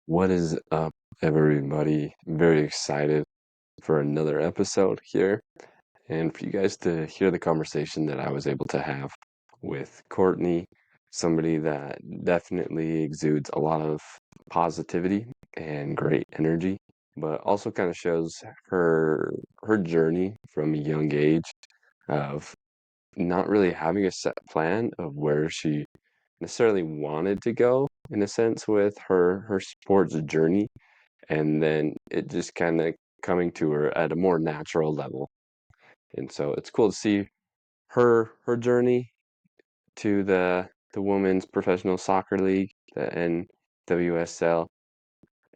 What is up, everybody? Very excited for another episode here and for you guys to hear the conversation that I was able to have with Courtney, somebody that definitely exudes a lot of positivity and great energy, but also kind of shows her journey from a young age of not really having a set plan of where she necessarily wanted to go in a sense with her sports journey, and then it just kind of coming to her at a more natural level. And so it's cool to see her journey to the women's professional soccer league, the NWSL,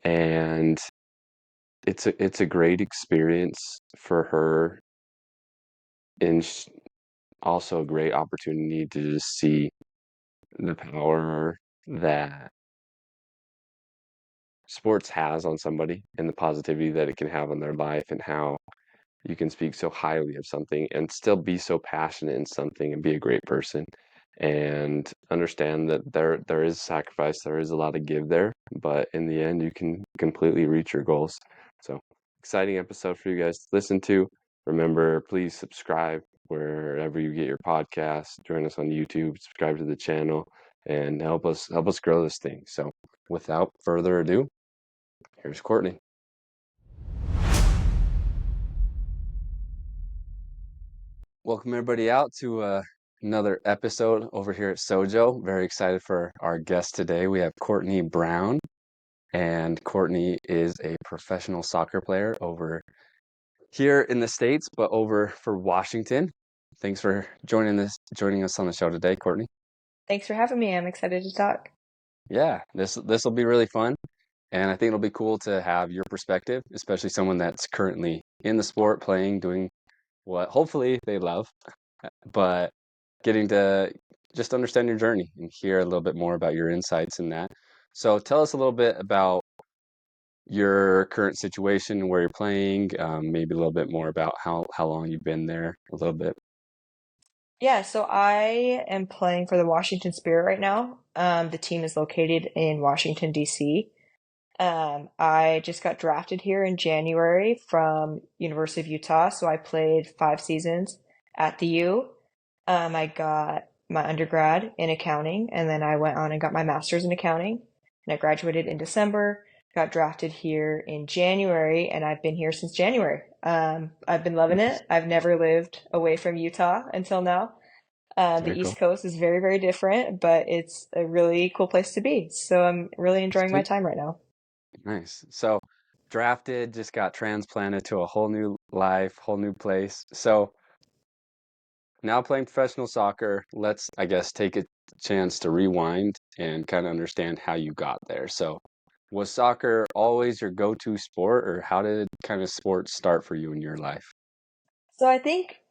and it's a great experience for her, and also a great opportunity to just see the power that sports has on somebody and the positivity that it can have on their life, and how you can speak so highly of something and still be so passionate in something and be a great person and understand that there is sacrifice, there is a lot of give there, but in the end you can completely reach your goals. So exciting episode for you guys to listen to. Remember, please subscribe wherever you get your podcasts. Join us on YouTube, subscribe to the channel, and help us grow this thing. So without further ado, here's Courtney. Welcome everybody out to another episode over here at Sojo. Very excited for our guest today. We have Courtney Brown, and Courtney is a professional soccer player over here in the States, but over for Washington. Thanks for joining us on the show today, Courtney. Thanks for having me. I'm excited to talk. Yeah, this will be really fun, and I think it'll be cool to have your perspective, especially someone that's currently in the sport, playing, doing what hopefully they love, but getting to just understand your journey and hear a little bit more about your insights in that. So tell us a little bit about your current situation and where you're playing, maybe a little bit more about how long you've been there, a little bit. Yeah, so I am playing for the Washington Spirit right now. The team is located in Washington, D.C. I just got drafted here in January from University of Utah, so I played 5 seasons at the U. I got my undergrad in accounting, and then I went on and got my master's in accounting, and I graduated in December, got drafted here in January, and I've been here since January. I've been loving Nice. it. I've never lived away from Utah until now. The Very cool. East Coast is very, very different, but it's a really cool place to be. So I'm really enjoying my Sweet. time right now. Nice. So drafted, just got transplanted to a whole new life, whole new place. So now playing professional soccer, let's, I guess, take a chance to rewind and kind of understand how you got there. So, was soccer always your go-to sport, or how did kind of sports start for you in your life? So I think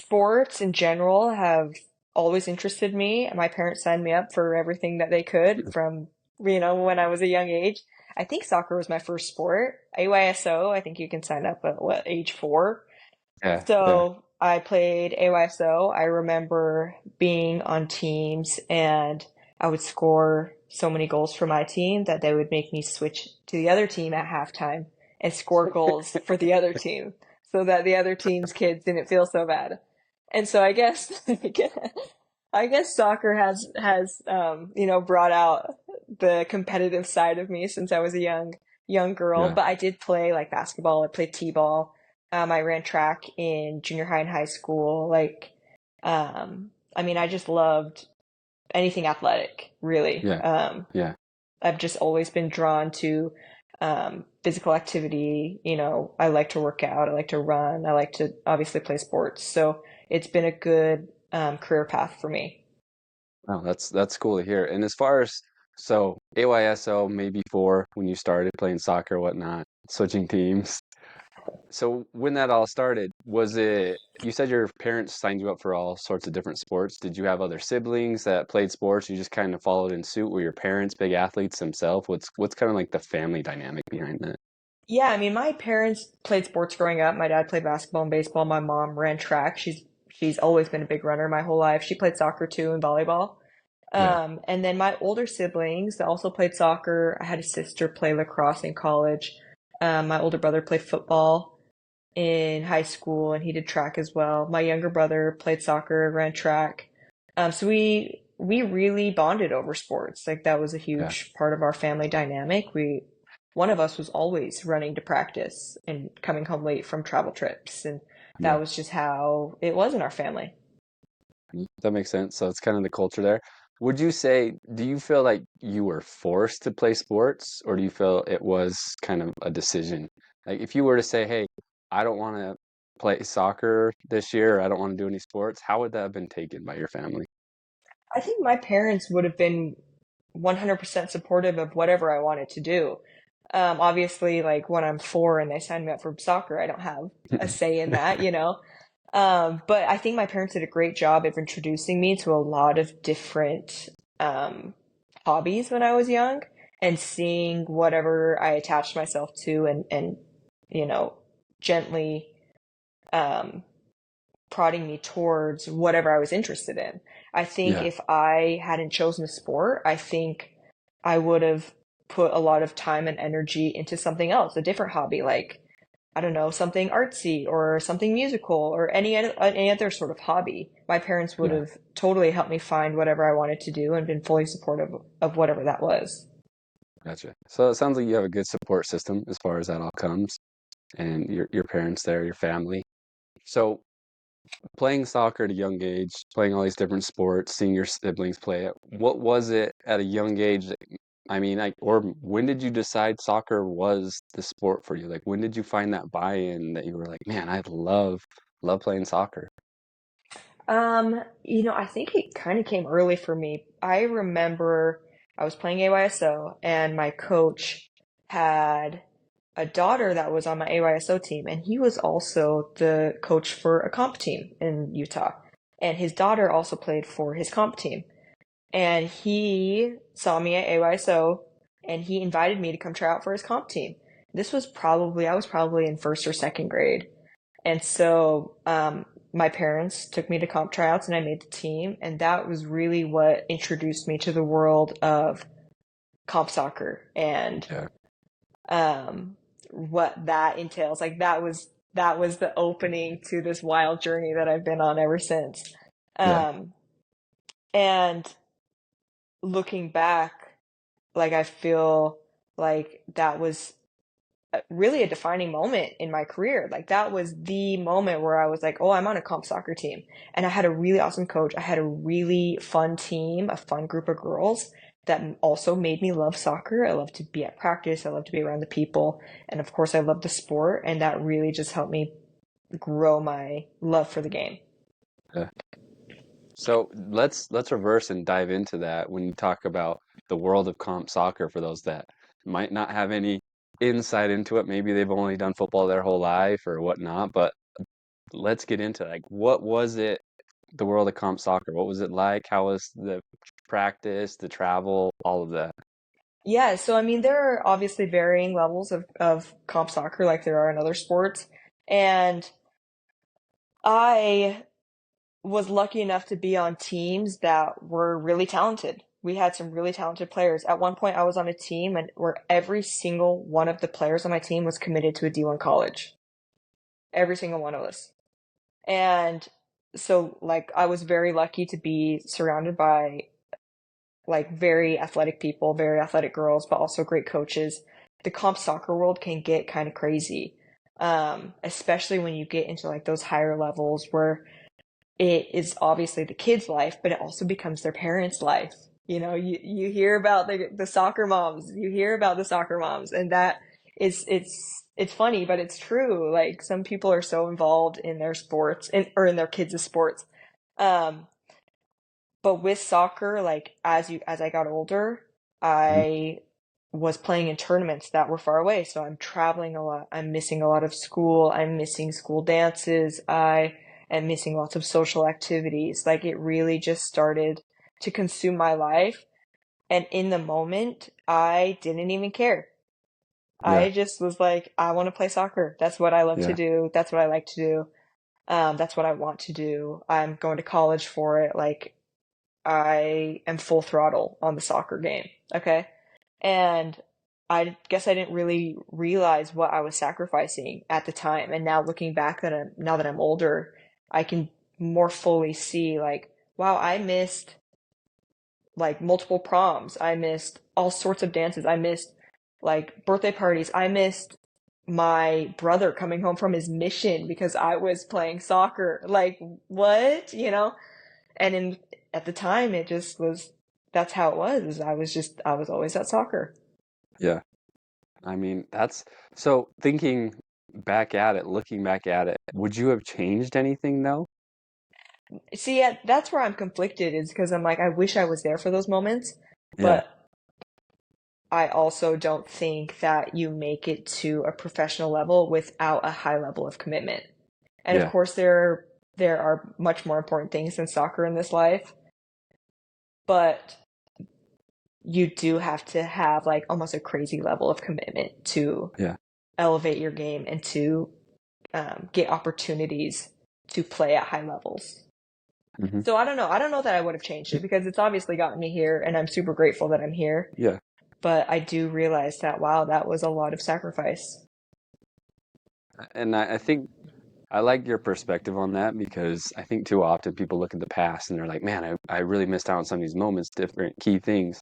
sports in general have always interested me. My parents signed me up for everything that they could from, when I was a young age. I think soccer was my first sport. AYSO, I think you can sign up at what, age 4? Yeah, yeah. So I played AYSO. I remember being on teams and I would score so many goals for my team that they would make me switch to the other team at halftime and score goals for the other team so that the other team's kids didn't feel so bad. And so I guess I guess soccer has brought out the competitive side of me since I was a young girl. Yeah. But I did play like basketball. I played t-ball. I ran track in junior high and high school. I just loved anything athletic, really. Yeah. Yeah. I've just always been drawn to physical activity. I like to work out. I like to run. I like to obviously play sports. So it's been a good career path for me. Oh, that's cool to hear. And as far as, so AYSO, maybe four when you started playing soccer, whatnot, switching teams. So when that all started, was it, you said your parents signed you up for all sorts of different sports. Did you have other siblings that played sports? You just kind of followed in suit? Were your parents big athletes themselves? What's kind of like the family dynamic behind that? Yeah, I mean, my parents played sports growing up. My dad played basketball and baseball. My mom ran track. She's always been a big runner my whole life. She played soccer too and volleyball. Yeah. And then my older siblings that also played soccer. I had a sister play lacrosse in college. My older brother played football in high school and he did track as well. My younger brother played soccer, ran track. So we really bonded over sports. Like that was a Yeah. huge part of our family dynamic. One of us was always running to practice and coming home late from travel trips, and that Yeah. was just how it was in our family. That makes sense. So it's kind of the culture there. Would you say, do you feel like you were forced to play sports, or do you feel it was kind of a decision? Like if you were to say, hey, I don't want to play soccer this year, or I don't want to do any sports, how would that have been taken by your family? I think my parents would have been 100% supportive of whatever I wanted to do. Obviously, like when I'm 4 and they sign me up for soccer, I don't have a say in that, you know? But I think my parents did a great job of introducing me to a lot of different um, hobbies when I was young and seeing whatever I attached myself to and you know, gently um, prodding me towards whatever I was interested in. I think Yeah. if I hadn't chosen a sport, I think I would have put a lot of time and energy into something else, a different hobby, like, I don't know, something artsy or something musical or any other sort of hobby. My parents would Yeah. have totally helped me find whatever I wanted to do and been fully supportive of whatever that was. Gotcha. So it sounds like you have a good support system as far as that all comes, and your parents there, your family. So playing soccer at a young age, playing all these different sports, seeing your siblings play it, what was it at a young age that, I mean, like, or when did you decide soccer was the sport for you? Like, when did you find that buy-in that you were like, man, I love playing soccer? I think it kind of came early for me. I remember I was playing AYSO and my coach had a daughter that was on my AYSO team, and he was also the coach for a comp team in Utah. And his daughter also played for his comp team. And he saw me at AYSO and he invited me to come try out for his comp team. I was probably in first or second grade. And so my parents took me to comp tryouts and I made the team. And that was really what introduced me to the world of comp soccer and Yeah, what that entails. Like that was the opening to this wild journey that I've been on ever since. yeah, Um, and looking back, like I feel like that was really a defining moment in my career. Like that was the moment where I was like, oh, I'm on a comp soccer team. And I had a really awesome coach. I had a really fun team, a fun group of girls that also made me love soccer. I love to be at practice. I love to be around the people. And of course, I love the sport. And that really just helped me grow my love for the game. yeah. So let's reverse and dive into that when you talk about the world of comp soccer for those that might not have any insight into it. Maybe they've only done football their whole life or whatnot, but let's get into like what was it, the world of comp soccer? What was it like? How was the practice, the travel, all of that? Yeah, so I mean, there are obviously varying levels of comp soccer like there are in other sports. And I was lucky enough to be on teams that were really talented. We had some really talented players. At one point, I was on a team and where every single one of the players on my team was committed to a D1 college. Every single one of us. And so, like, I was very lucky to be surrounded by like very athletic people, very athletic girls, but also great coaches. The comp soccer world can get kind of crazy, especially when you get into like those higher levels where it is obviously the kid's life, but it also becomes their parents' life. You hear about the soccer moms, you hear about the soccer moms, and that is it's funny, but it's true. Like some people are so involved in their sports or in their kids' sports. Um, but with soccer, like as I got older, Mhm. I was playing in tournaments that were far away. So I'm traveling a lot. I'm missing a lot of school. I'm missing school dances. I am missing lots of social activities. Like it really just started to consume my life. And in the moment, I didn't even care. Yeah, I just was like, I want to play soccer. That's what I love to yeah, do. That's what I like to do. That's what I want to do. I'm going to college for it. Like I am full throttle on the soccer game. Okay. And I guess I didn't really realize what I was sacrificing at the time. And now looking back now that I'm older, I can more fully see like, wow, I missed like multiple proms. I missed all sorts of dances. I missed like birthday parties. I missed my brother coming home from his mission because I was playing soccer. Like, what? And at the time it just was that's how it was. I was always at soccer. Yeah. I mean, that's so thinking back at it, looking back at it, would you have changed anything though? See, yeah, that's where I'm conflicted is because I'm like, I wish I was there for those moments, Yeah. but I also don't think that you make it to a professional level without a high level of commitment. And of Yeah. course, there are much more important things than soccer in this life, but you do have to have like almost a crazy level of commitment to Yeah. elevate your game and to get opportunities to play at high levels. Hmm. So I don't know. I don't know that I would have changed it because it's obviously gotten me here, and I'm super grateful that I'm here. Yeah. But I do realize that, wow, that was a lot of sacrifice. And I think I like your perspective on that because I think too often people look at the past and they're like, man, I really missed out on some of these moments, different key things.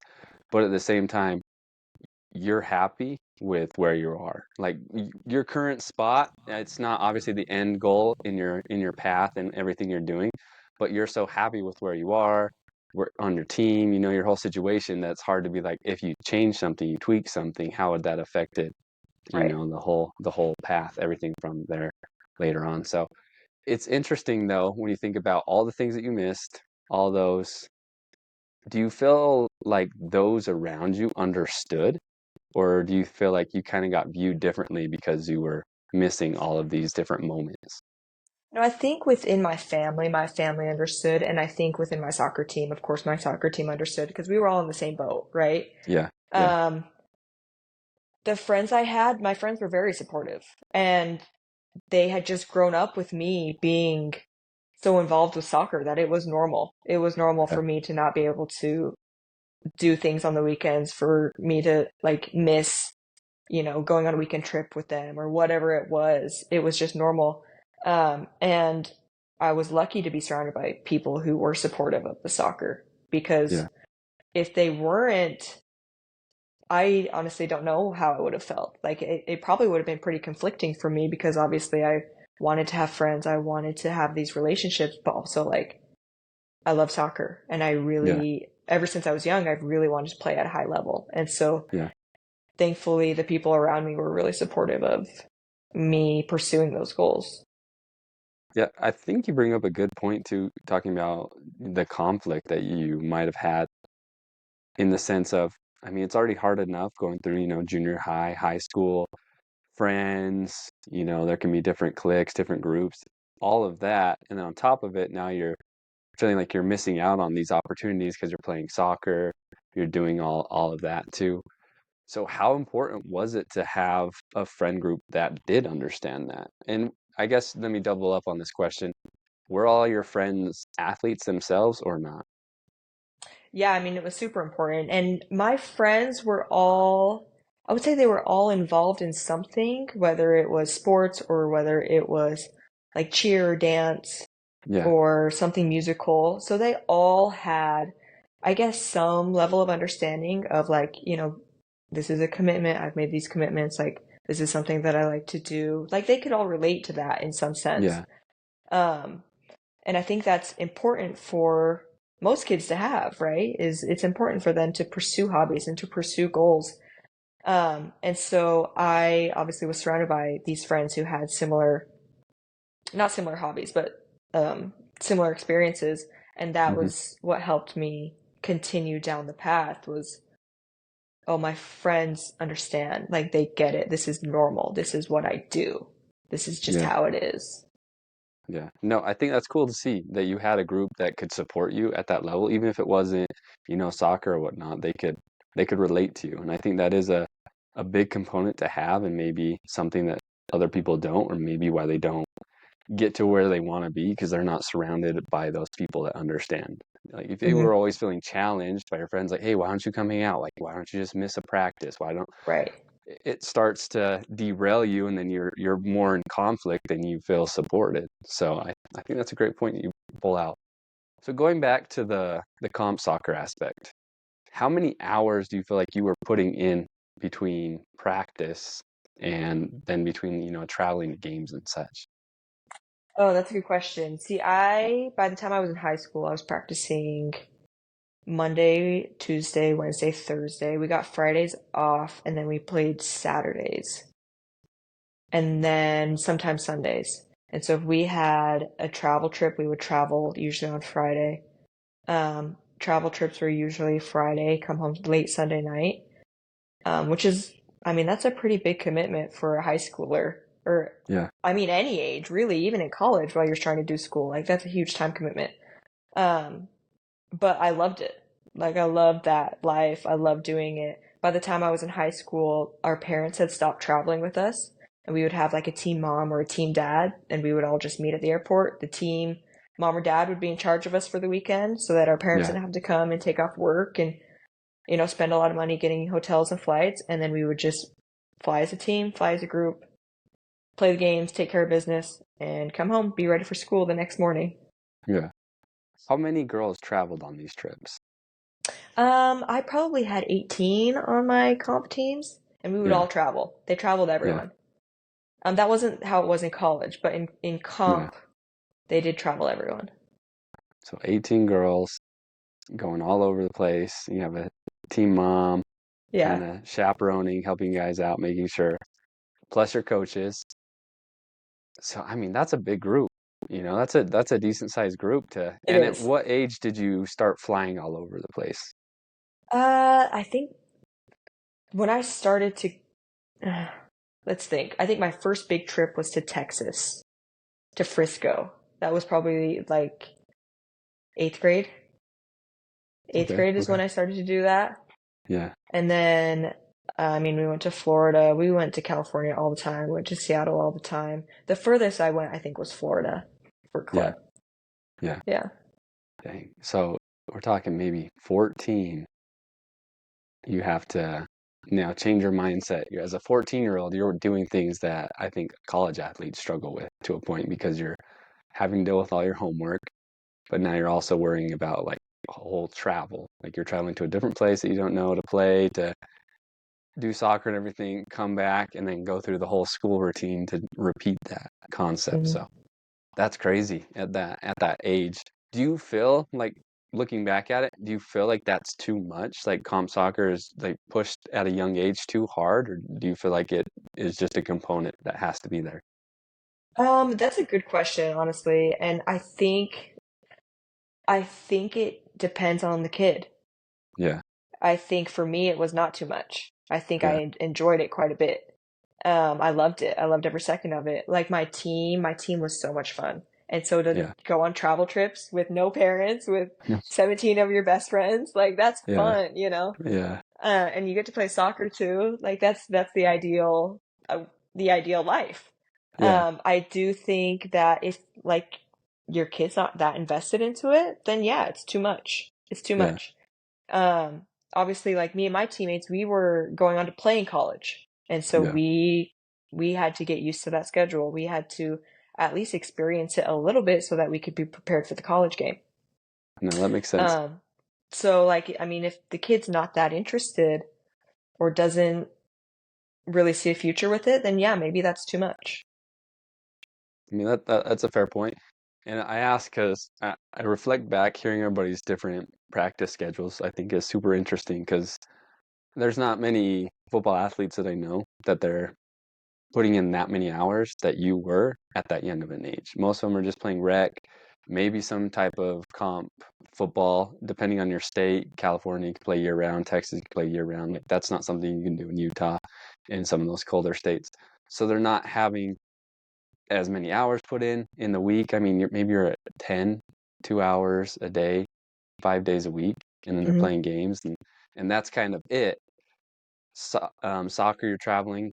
But at the same time, you're happy with where you are. Like your current spot, it's not obviously the end goal in your path and everything you're doing, but you're so happy with where you are, on your team, your whole situation that's hard to be like if you change something, you tweak something, how would that affect it, Right. the whole path, everything from there later on. So it's interesting though when you think about all the things that you missed, all those, do you feel like those around you understood? Or do you feel like you kind of got viewed differently because you were missing all of these different moments? No, I think within my family understood, and I think within my soccer team, of course, my soccer team understood because we were all in the same boat, right? Yeah, yeah, Um, the friends I had, my friends were very supportive, and they had just grown up with me being so involved with soccer that it was normal. It was normal yeah, for me to not be able to do things on the weekends, for me to like miss, going on a weekend trip with them or whatever it was. It was just normal. And I was lucky to be surrounded by people who were supportive of the soccer because yeah, if they weren't, I honestly don't know how I would have felt. Like it probably would have been pretty conflicting for me because obviously I wanted to have friends, I wanted to have these relationships, but also like I love soccer and I yeah, really, ever since I was young, I've really wanted to play at a high level. And so yeah. thankfully the people around me were really supportive of me pursuing those goals. Yeah, I think you bring up a good point too, talking about the conflict that you might have had in the sense of, I mean, it's already hard enough going through, junior high, high school, friends, there can be different cliques, different groups, all of that. And then on top of it, now you're feeling like you're missing out on these opportunities because you're playing soccer, you're doing all of that too. So how important was it to have a friend group that did understand that? And I guess let me double up on this question. Were all your friends athletes themselves or not? Yeah, I mean, it was super important. And my friends were all, I would say they were all involved in something, whether it was sports or whether it was like cheer or dance Yeah, or something musical. So they all had, I guess, some level of understanding of like, this is a commitment. I've made these commitments. Like, this is something that I like to do. Like, they could all relate to that in some sense. yeah, Um, and I think that's important for most kids to have, right? Is it's important for them to pursue hobbies and to pursue goals. And so I obviously was surrounded by these friends who had not similar hobbies, but similar experiences. And that hmm, was what helped me continue down the path was, oh, my friends understand. Like they get it. This is normal. This is what I do. This is just yeah, how it is. yeah. No, I think that's cool to see that you had a group that could support you at that level, even if it wasn't, soccer or whatnot. They could relate to you, and I think that is a big component to have, and maybe something that other people don't, or maybe why they don't get to where they want to be because they're not surrounded by those people that understand. Like if you Hmm. were always feeling challenged by your friends, like, hey, why don't you come hang out? Like, why don't you just miss a practice? Why don't Right. it starts to derail you, and then you're more in conflict than you feel supported. So I think that's a great point that you pull out. So going back to the comp soccer aspect, how many hours do you feel like you were putting in between practice and then between, traveling to games and such? Oh, that's a good question. See, by the time I was in high school, I was practicing Monday, Tuesday, Wednesday, Thursday. We got Fridays off, and then we played Saturdays, and then sometimes Sundays. And so if we had a travel trip, we would travel usually on Friday. Travel trips were usually Friday, come home late Sunday night, which is, I mean, that's a pretty big commitment for a high schooler, or Yeah, I mean, any age, really, even in college while you're trying to do school. Like, that's a huge time commitment. Um, but I loved it. Like, I loved that life. I loved doing it. By the time I was in high school, our parents had stopped traveling with us, and we would have like a team mom or a team dad, and we would all just meet at the airport. The team mom or dad would be in charge of us for the weekend so that our parents yeah, didn't have to come and take off work and, spend a lot of money getting hotels and flights. And then we would just fly as a team, fly as a group, play the games, take care of business, and come home, be ready for school the next morning. yeah. How many girls traveled on these trips? I probably had 18 on my comp teams, and we would Yeah, all travel. They traveled yeah, everyone. That wasn't how it was in college, but in yeah. comp, they did travel everyone. So 18 girls going all over the place. You have a team mom Yeah, kind of chaperoning, helping you guys out, making sure, plus your coaches. So I mean, that's a big group. That's a decent sized group to. it And at is. what age did you start flying all over the place? I think when I started to, let's think. I think my first big trip was to Texas, to Frisco. That was probably like eighth grade. Eighth Okay, grade is okay. when I started to do that. Yeah, And then, I mean, we went to Florida. We went to California all the time. We went to Seattle all the time. The furthest I went, I think, was Florida for yeah, club. yeah. Yeah. Dang. So we're talking maybe 14. You have to now change your mindset. As a 14-year-old, you're doing things that I think college athletes struggle with to a point because you're having to deal with all your homework, but now you're also worrying about like whole travel. Like you're traveling to a different place that you don't know to play, to do soccer and everything, come back and then go through the whole school routine to repeat that concept. Mhm. So that's crazy at that age. Do you feel like looking back at it, do you feel like that's too much? Like comp soccer is like pushed at a young age too hard, or do you feel like it is just a component that has to be there? That's a good question, honestly. And I think it depends on the kid. Yeah, I think for me, it was not too much. I think I yeah, enjoyed it quite a bit. I loved it. I loved every second of it. Like my team was so much fun. And so to yeah, go on travel trips with no parents, with 17 of your best friends, like that's yeah, fun, you know? yeah, And you get to play soccer too. Like that's uh, the ideal life. yeah, I do think that if like your kid's not that invested into it, then yeah, it's too much. It's too yeah, much. Um, Obviously, like me and my teammates, we were going on to play in college, and so yeah. we had to get used to that schedule. We had to at least experience it a little bit so that we could be prepared for the college game. No, that makes sense. Um, so like, I mean, if the kid's not that interested or doesn't really see a future with it, then yeah, maybe that's too much. I mean, that's a fair point. And I ask because I reflect back, hearing everybody's different practice schedules, I think is super interesting because there's not many football athletes that I know that they're putting in that many hours that you were at that young of an age. Most of them are just playing rec, maybe some type of comp football, depending on your state. California, you can play year round. Texas, you can play year round. Like that's not something you can do in Utah and some of those colder states. So they're not having as many hours put in the week. I mean, maybe you're at 10, 2 hours a day, 5 days a week, and then they're Hmm. playing games, and that's kind of it. Soccer, you're traveling.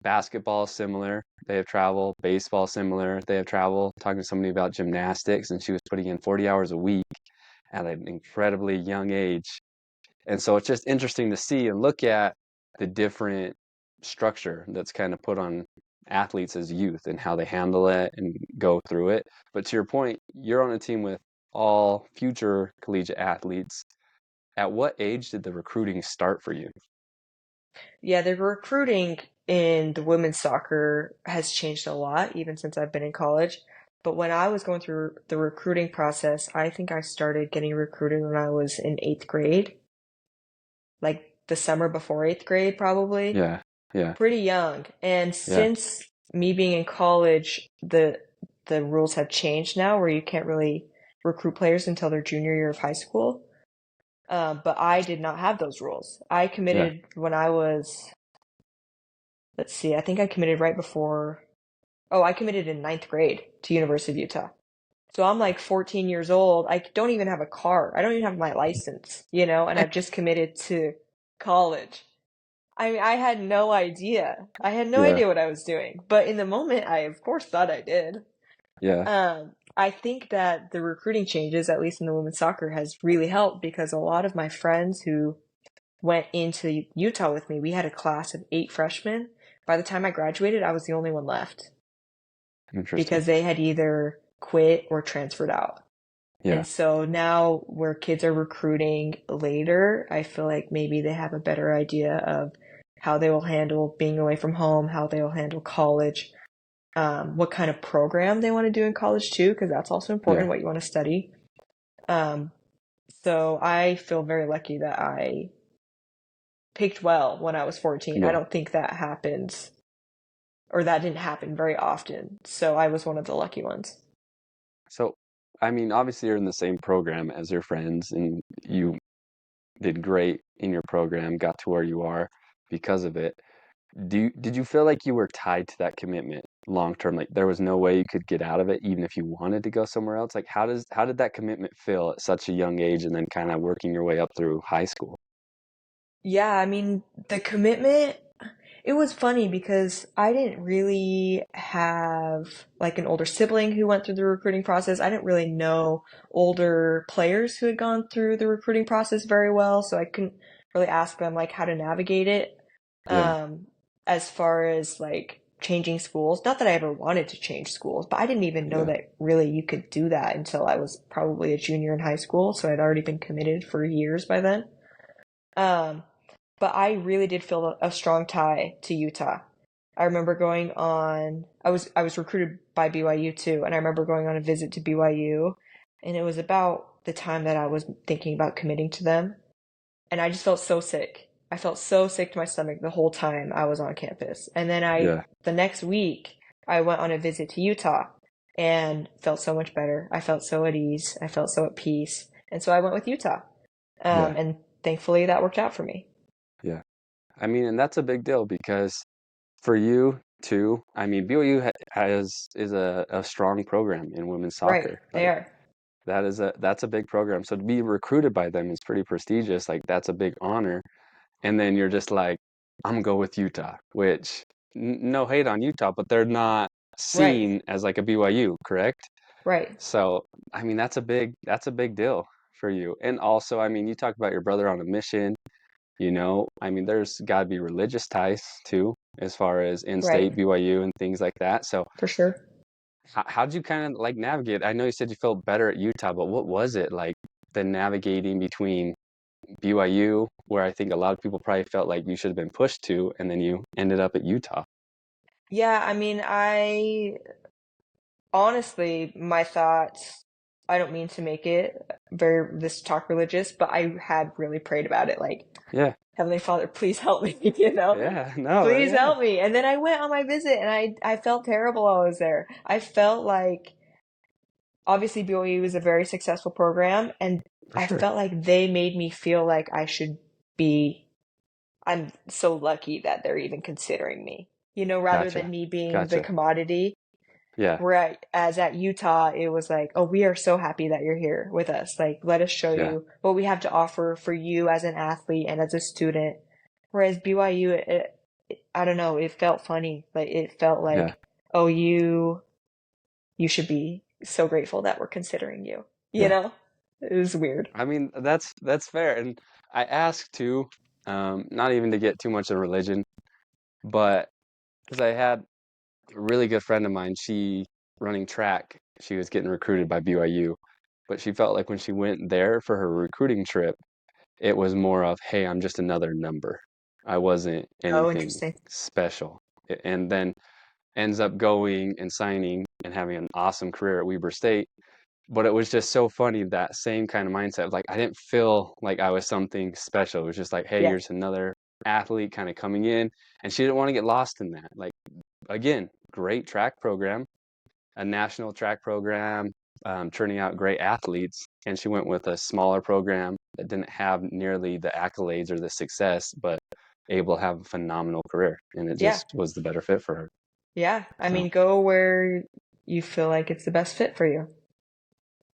Basketball is similar. They have travel. Baseball similar. They have travel. Talking to somebody about gymnastics, and she was putting in 40 hours a week, at an incredibly young age. And so it's just interesting to see and look at the different structure that's kind of put on athletes as youth and how they handle it and go through it. But to your point, you're on a team with all future collegiate athletes. At what age did the recruiting start for you? Yeah, the recruiting in the women's soccer has changed a lot, even since I've been in college. But when I was going through the recruiting process, I think I started getting recruited when I was in eighth grade, like the summer before eighth grade, probably. Yeah, yeah, Pretty young. And yeah, since me being in college, the rules have changed now where you can't really recruit players until their junior year of high school. But I did not have those rules. I yeah. committed when I was, let's see, I think I committed right before, oh, I committed in ninth grade to University of Utah. So I'm like 14 years old. I don't even have a car. I don't even have my license, and I've just committed to college. I mean, I had no idea. I had no Yeah, idea what I was doing. But in the moment, I of course thought I did. yeah, I think that the recruiting changes, at least in the women's soccer, has really helped because a lot of my friends who went into Utah with me, we had a class of 8 freshmen. By the time I graduated, I was the only one left interesting. because they had either quit or transferred out. Yeah, And so now where kids are recruiting later, I feel like maybe they have a better idea of how they will handle being away from home, how they will handle college, what kind of program they want to do in college too, because that's also important, yeah, what you want to study. Um, so I feel very lucky that I picked well when I was 14. I yeah. don't think that happens, or that didn't happen very often. So I was one of the lucky ones. So, I mean, obviously you're in the same program as your friends and you did great in your program, got to where you are because of it. Did you feel like you were tied to that commitment long term? Like there was no way you could get out of it even if you wanted to go somewhere else? Like how did that commitment feel at such a young age and then kind of working your way up through high school? Yeah, I mean, the commitment, it was funny because I didn't really have like an older sibling who went through the recruiting process. I didn't really know older players who had gone through the recruiting process very well, so I couldn't really ask them like how to navigate it. Yeah, Um, as far as like changing schools, not that I ever wanted to change schools, but I didn't even know yeah, that really you could do that until I was probably a junior in high school, so I'd already been committed for years by then. Um, but I really did feel a strong tie to Utah. I remember going on, I was recruited by BYU too, and I remember going on a visit to BYU, and it was about the time that I was thinking about committing to them, and I just felt so sick. I felt so sick to my stomach the whole time I was on campus. And then yeah, the next week, I went on a visit to Utah and felt so much better. I felt so at ease. I felt so at peace. And so I went with Utah. yeah, And thankfully that worked out for me. yeah. I mean, and that's a big deal because for you too, I mean, BYU has is a strong program in women's Right, soccer. they Like are. that's a big program. So to be recruited by them is pretty prestigious. Like that's a big honor. And then you're just like, I'm gonna go with Utah, which no hate on Utah, but they're not Right, seen as like a BYU, correct? right, So I mean, that's a big deal for you. And also, I mean, you talk about your brother on a mission. I mean, there's got to be religious ties too, as far as right, in-state BYU and things like that. So for sure. how'd you kind of like navigate? I know you said you felt better at Utah, but what was it like the navigating between BYU, where I think a lot of people probably felt like you should have been pushed to, and then you ended up at Utah? Yeah, I mean, I honestly, my thoughts, I don't mean to make it very this talk religious, but I had really prayed about it. Like, Yeah, Heavenly Father, please help me, you know? yeah, no, Please yeah, help me. And then I went on my visit and I felt terrible while I was there. I felt like obviously BYU was a very successful program and for I sure. felt like they made me feel like I should be, I'm so lucky that they're even considering me, rather than Gotcha, me being the gotcha. commodity. Yeah, Whereas at Utah, it was like, oh, we are so happy that you're here with us. Like, let us show yeah, you what we have to offer for you as an athlete and as a student. Whereas BYU, I don't know, it felt funny. Like, it felt yeah, like, oh, you should be so grateful that we're considering you, you yeah. know? It was weird. I mean, that's fair. And I asked too, not even to get too much of religion, but because I had a really good friend of mine, she running track, she was getting recruited by BYU, but she felt like when she went there for her recruiting trip, it was more of, hey, I'm just another number. I wasn't Oh, anything interesting. special. And then ends up going and signing and having an awesome career at Weber State. But it was just so funny that same kind of mindset of like I didn't feel like I was something special. It was just like, hey, Yeah. you're just another athlete kind of coming in. And she didn't want to get lost in that. Like again, great track program, a national track program, turning out great athletes. And she went with a smaller program that didn't have nearly the accolades or the success, but able to have a phenomenal career. And it Yeah. just was the better fit for her. Yeah. I So, mean, go where you feel like it's the best fit for you.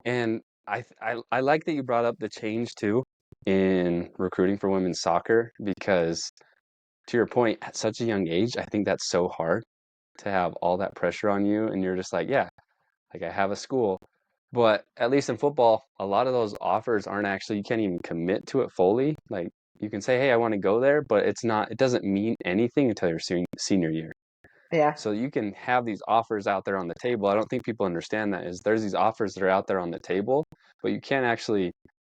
and I like that you brought up the change too in recruiting for women's soccer because to your point, at such a young age, I think that's so hard to have all that pressure on you and you're just like, yeah, like I have a school. But at least in football, a lot of those offers aren't actually, you can't even commit to it fully. Like you can say, hey, I want to go there, but it's not, it doesn't mean anything until your senior year. Yeah. So you can have these offers out there on the table. I don't think people understand that is there's these offers that are out there on the table, but you can't actually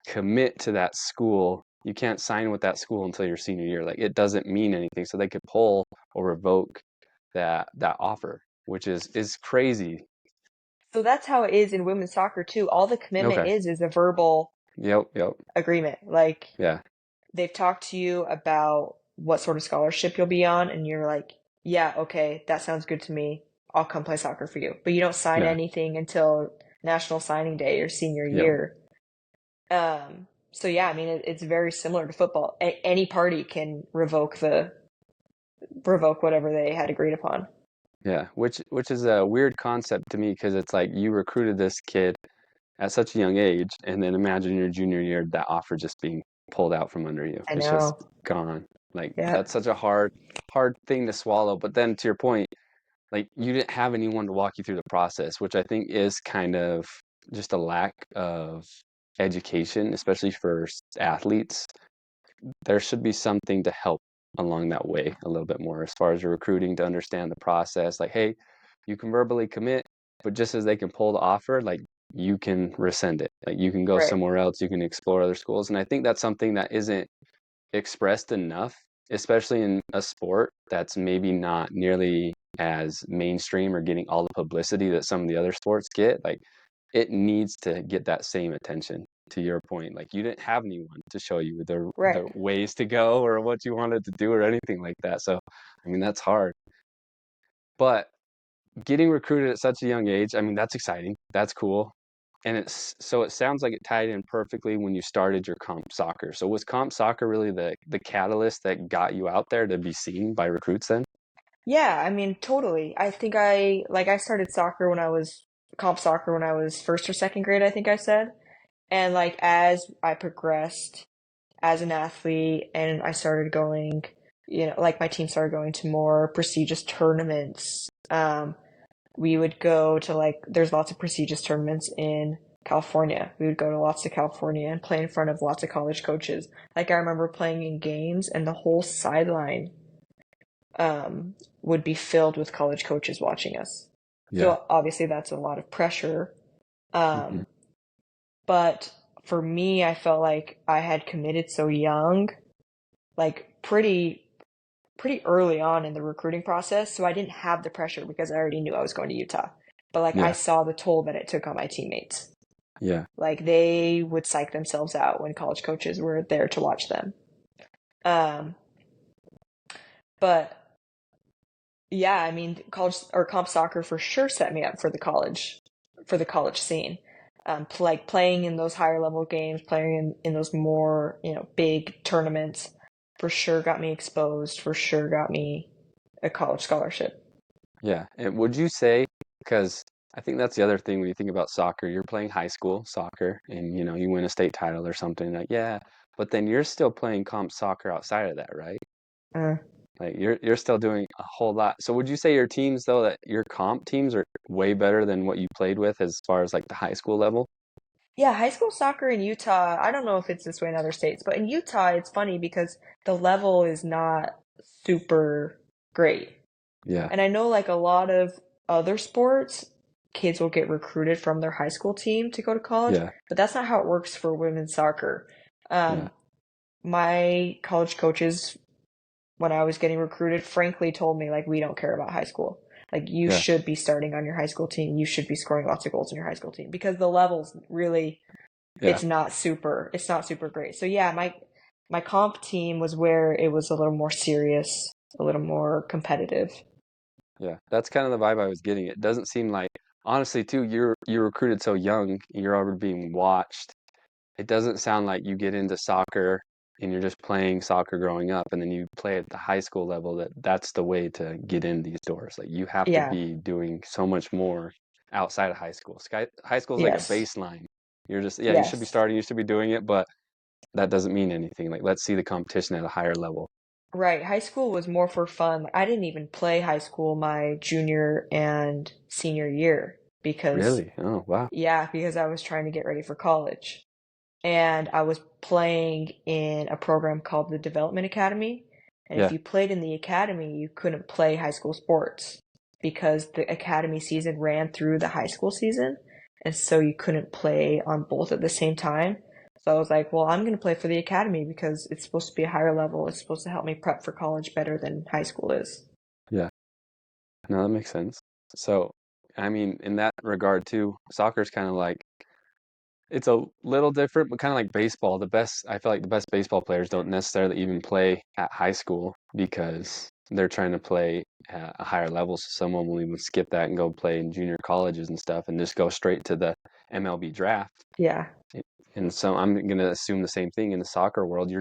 commit to that school. You can't sign with that school until your senior year. Like it doesn't mean anything. So they could pull or revoke that offer, which is crazy. So that's how it is in women's soccer too. All the commitment Okay. is a verbal Yep, yep. agreement. Like Yeah, they've talked to you about what sort of scholarship you'll be on, and you're like, yeah, okay, that sounds good to me. I'll come play soccer for you. But you don't sign yeah, anything until National Signing Day your senior yep. year. So yeah, I mean, it's very similar to football. Any party can revoke whatever they had agreed upon. Yeah, which is a weird concept to me because it's like you recruited this kid at such a young age, and then imagine your junior year, that offer just being pulled out from under you. I It's just know. gone. Like Yeah. that's such a hard thing to swallow. But then to your point, like you didn't have anyone to walk you through the process, which I think is kind of just a lack of education, especially for athletes. There should be something to help along that way a little bit more as far as your recruiting to understand the process. Like, hey, you can verbally commit, but just as they can pull the offer, like you can rescind it. Like you can go Right. somewhere else, you can explore other schools. And I think that's something that isn't expressed enough, especially in a sport that's maybe not nearly as mainstream or getting all the publicity that some of the other sports get. Like it needs to get that same attention. To your point, like you didn't have anyone to show you Right. the ways to go or what you wanted to do or anything like that. So, I mean, that's hard. But getting recruited at such a young age, I mean, that's exciting. That's cool. And it's so it sounds like it tied in perfectly when you started your comp soccer. So was comp soccer really the catalyst that got you out there to be seen by recruits then? Yeah, I mean, totally. I started soccer when I was comp soccer when I was first or second grade, I think I said. And like as I progressed as an athlete and I started going, like my team started going to more prestigious tournaments. We would go to there's lots of prestigious tournaments in California. We would go to lots of California and play in front of lots of college coaches. Like I remember playing in games and the whole sideline um, would be filled with college coaches watching us. Yeah. So obviously that's a lot of pressure. Hmm. Um, but for me, I felt like I had committed so young, like pretty early on in the recruiting process, so I didn't have the pressure because I already knew I was going to Utah. But like I Yeah. saw the toll that it took on my teammates. Yeah. Like they would psych themselves out when college coaches were there to watch them. Um, but yeah, I mean, college or comp soccer for sure set me up for the college scene. Like playing in those higher level games, playing in those more, big tournaments for sure got me exposed, for sure got me a college scholarship. Yeah. And would you say, because I think that's the other thing when you think about soccer, you're playing high school soccer and you win a state title or something like, yeah, but then you're still playing comp soccer outside of that, right? Uh, Like you're still doing a whole lot. So would you say your teams though that your comp teams are way better than what you played with as far as like the high school level? Yeah, high school soccer in Utah, I don't know if it's this way in other states, but in Utah, it's funny because the level is not super great. Yeah, And I know like a lot of other sports, kids will get recruited from their high school team to go to college, yeah, but that's not how it works for women's soccer. yeah, Um, my college coaches, when I was getting recruited, frankly told me like, we don't care about high school. Like you yeah, should be starting on your high school team. You should be scoring lots of goals in your high school team because the levels really yeah, it's not super great. So yeah, my comp team was where it was a little more serious, a little more competitive. yeah. That's kind of the vibe I was getting. It doesn't seem like, honestly, too, you're recruited so young, you're already being watched. It doesn't sound like you get into soccer and you're just playing soccer growing up and then you play at the high school level that's the way to get in these doors. Like you have to Yeah. be doing so much more outside of high school. High school is like a Yes. baseline. You're just, yeah, you should be Yes. starting, you should be doing it, but that doesn't mean anything. Like let's see the competition at a higher level. Right. High school was more for fun. I didn't even play high school my junior and senior year because, Really? Oh, wow. yeah, because I was trying to get ready for college. And I was playing in a program called the Development Academy. And if Yeah, you played in the academy, you couldn't play high school sports because the academy season ran through the high school season. And so you couldn't play on both at the same time. So I was like, well, I'm going to play for the academy because it's supposed to be a higher level. It's supposed to help me prep for college better than high school is. yeah. No, that makes sense. So, I mean, in that regard too, soccer's kind of like it's a little different, but kind of like baseball. I feel like the best baseball players don't necessarily even play at high school because they're trying to play at a higher level. So someone will even skip that and go play in junior colleges and stuff and just go straight to the MLB draft. Yeah. And so I'm going to assume the same thing in the soccer world.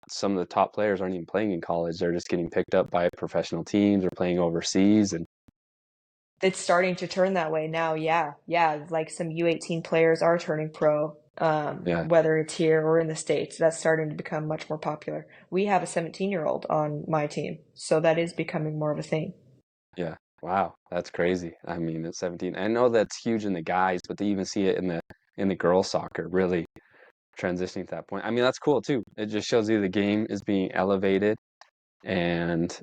Some of the top players aren't even playing in college. They're just getting picked up by professional teams or playing overseas. And It's starting to turn that way now. Yeah. Yeah. Like some U18 players are turning pro, yeah, whether it's here or in the States. That's starting to become much more popular. We have a 17-year-old on my team, so that is becoming more of a thing. yeah. Wow, that's crazy. I mean, at 17, I know that's huge in the guys, but to even see it in the girls soccer, really transitioning to that point. I mean, that's cool too. It just shows you the game is being elevated and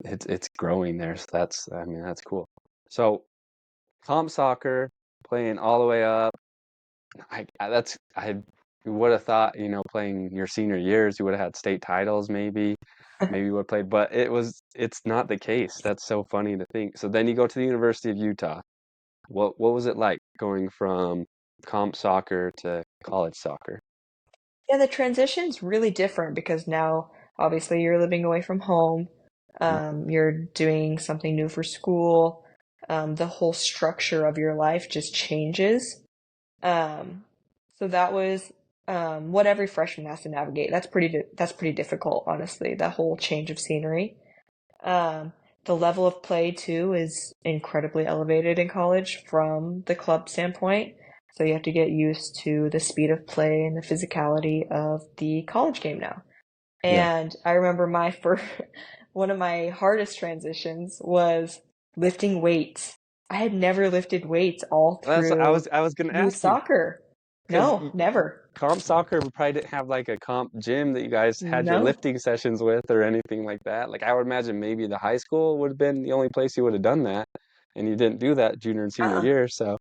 it's growing there. So I mean, that's cool. So comp soccer, playing all the way up. I would have thought, playing your senior years, you would have had state titles maybe you would have played, but it's not the case. That's so funny to think. So then you go to the University of Utah. What was it like going from comp soccer to college soccer? Yeah, the transition's really different because now obviously you're living away from home. Mm, You're doing something new for school. The whole structure of your life just changes. Um, so that was what every freshman has to navigate. That's pretty difficult, honestly. That whole change of scenery. Um, the level of play too is incredibly elevated in college from the club standpoint. So you have to get used to the speed of play and the physicality of the college game now. yeah. And I remember my first, one of my hardest transitions was lifting weights. I had never lifted weights all That's what I through was gonna youth ask you soccer. because No, never. comp soccer probably didn't have like a comp gym that you guys had your No. lifting sessions with or anything like that. Like I would imagine maybe the high school would have been the only place you would have done that, and you didn't do that junior and senior Uh-uh. year. So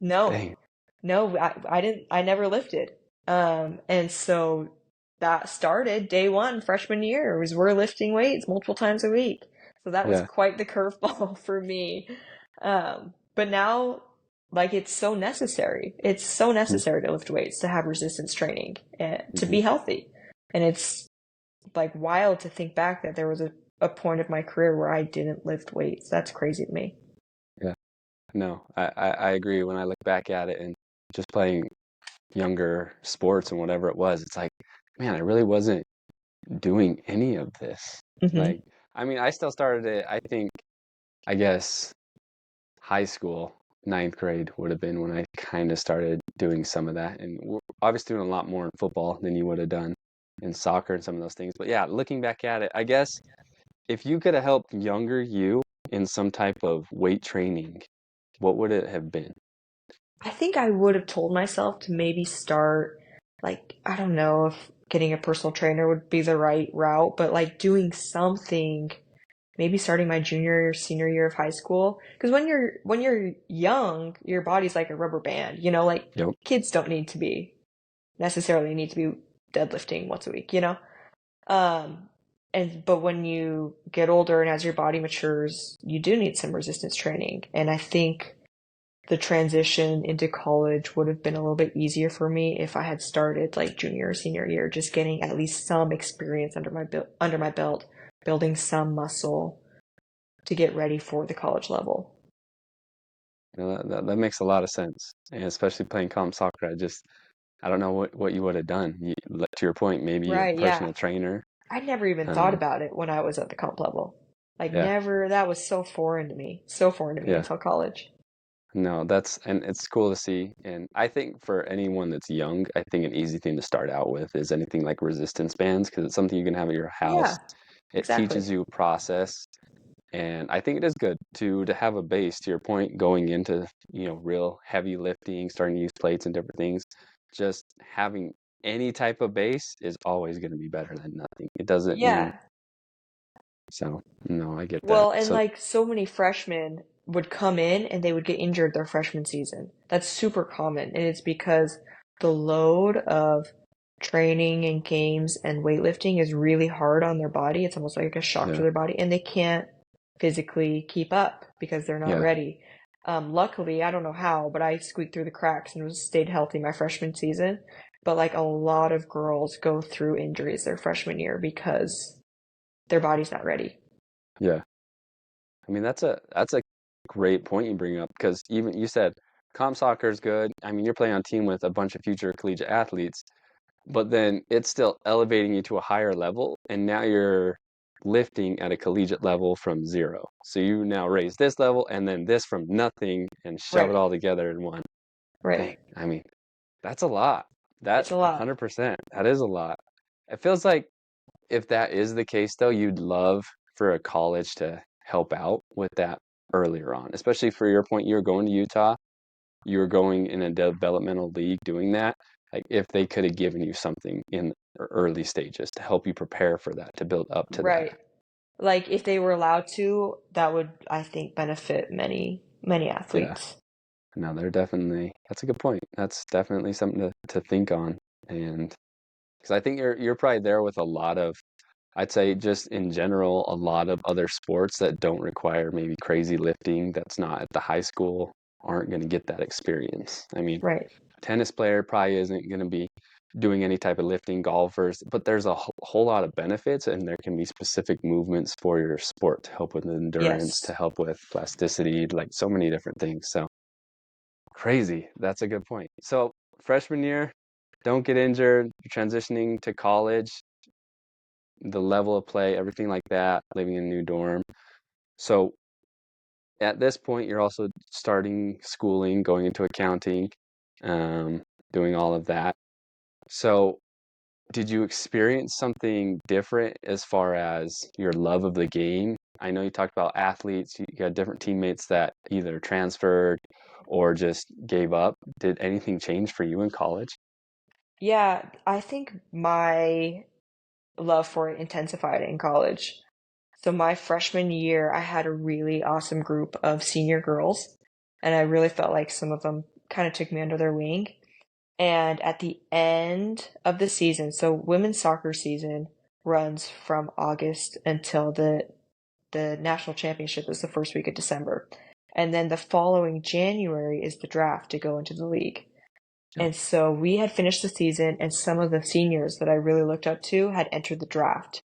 No. dang, No, I didn't, I never lifted. And so that started day one, freshman year, was we're lifting weights multiple times a week. So that was yeah, quite the curveball for me. But now, like, it's so necessary. It's so necessary to lift weights, to have resistance training, and to mm-hmm. be healthy. And it's like wild to think back that there was a point of my career where I didn't lift weights. That's crazy to me. Yeah. No, I agree. When I look back at it and just playing younger sports and whatever it was, it's like, man, I really wasn't doing any of this. Hmm. Like, I mean, I still started it, I guess high school, ninth grade would have been when I kind of started doing some of that. And we're obviously doing a lot more in football than you would have done in soccer and some of those things. But yeah, looking back at it, I guess if you could have helped younger you in some type of weight training, what would it have been? I think I would have told myself to maybe start, like, I don't know if getting a personal trainer would be the right route, but like doing something, maybe starting my junior or senior year of high school. Because when you're young, your body's like a rubber band, like Yep. kids don't necessarily need to be deadlifting once a week, you know? Um, but when you get older and as your body matures, you do need some resistance training. And I think the transition into college would have been a little bit easier for me if I had started like junior or senior year, just getting at least some experience under my belt, building some muscle to get ready for the college level. That makes a lot of sense. And especially playing comp soccer, I don't know what you would have done. To your point, maybe a Right, yeah. personal trainer. I never even thought Um, about it when I was at the comp level. Like yeah, never, that was so foreign to me yeah. until college. No, and it's cool to see. And I think for anyone that's young, I think an easy thing to start out with is anything like resistance bands because it's something you can have at your house. Yeah, It exactly. teaches you a process. And I think it is good to have a base, to your point, going into, real heavy lifting, starting to use plates and different things. Just having any type of base is always going to be better than nothing. It doesn't mean Yeah. so. No, I get that. Well, and So like so many freshmen would come in and they would get injured their freshman season. That's super common. And it's because the load of training and games and weightlifting is really hard on their body. It's almost like a shock to yeah, their body, and they can't physically keep up because they're not yeah, ready. Luckily, I don't know how, but I squeaked through the cracks and stayed healthy my freshman season. But like a lot of girls go through injuries their freshman year because their body's not ready. yeah. I mean, that's a great point you bring up because even you said comp soccer is good. I mean, you're playing on a team with a bunch of future collegiate athletes, but then it's still elevating you to a higher level, and now you're lifting at a collegiate level from zero. So you now raise this level and then this from nothing and shove it Right, all together in one right. thing. I mean, that's a lot. That It's a lot. 100%, that is a lot. It feels like if that is the case, though, you'd love for a college to help out with that earlier on, especially for your point, you're going to Utah, you were going in a developmental league doing that. Like if they could have given you something in early stages to help you prepare for that, to build up to that. Right. Like if they were allowed to, that would, I think, benefit many, many Yeah. athletes. No, they're definitely, that's a good point. That's definitely something to think on. And because I think you're probably there with a lot of, I'd say just in general, a lot of other sports that don't require maybe crazy lifting that's not at the high school aren't going to get that experience. I mean, Right. tennis player probably isn't going to be doing any type of lifting, golfers, but there's a whole lot of benefits and there can be specific movements for your sport to help with endurance, to Yes. help with plasticity, like so many different things. So crazy. That's a good point. So freshman year, don't get injured, you're transitioning to college, the level of play, everything like that, living in a new dorm. So at this point, you're also starting schooling, going into accounting, um, doing all of that. So did you experience something different as far as your love of the game? I know you talked about athletes, you got different teammates that either transferred or just gave up. Did anything change for you in college? Yeah, I think my love for it intensified in college. So my freshman year, I had a really awesome group of senior girls, and I really felt like some of them kind of took me under their wing. And at the end of the season, so women's soccer season runs from August until the national championship is the first week of December. And then the following January is the draft to go into the league. Yep. And so we had finished the season, and some of the seniors that I really looked up to had entered the draft.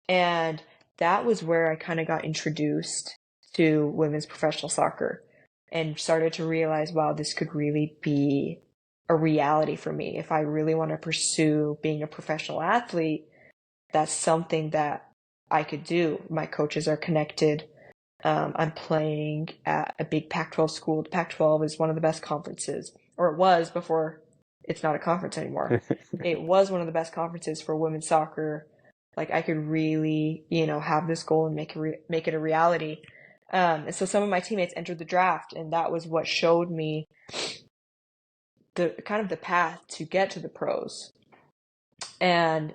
And that was where I kind of got introduced to women's professional soccer and started to realize, wow, this could really be a reality for me. If I really want to pursue being a professional athlete, that's something that I could do. My coaches are connected. I'm playing at a big Pac-12 school. The Pac-12 is one of the best conferences, or it was before it's not a conference anymore. It was one of the best conferences for women's soccer. Like I could really, have this goal and make it a reality. And so some of my teammates entered the draft, and that was what showed me the kind of the path to get to the pros. And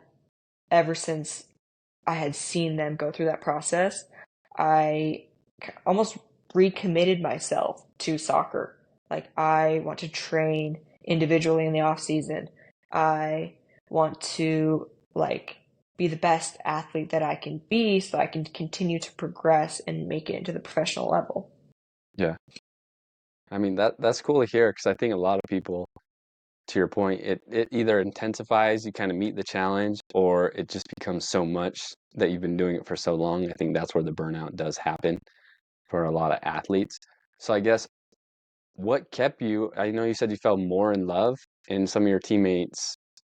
ever since I had seen them go through that process, I almost recommitted myself to soccer. Like, I want to train individually in the off season. I want to like be the best athlete that I can be so I can continue to progress and make it into the professional level. Yeah. I mean, that's cool to hear because I think a lot of people, to your point, it either intensifies, you kind of meet the challenge, or it just becomes so much that you've been doing it for so long. I think that's where the burnout does happen for a lot of athletes. So I guess what kept you, I know you said you fell more in love and some of your teammates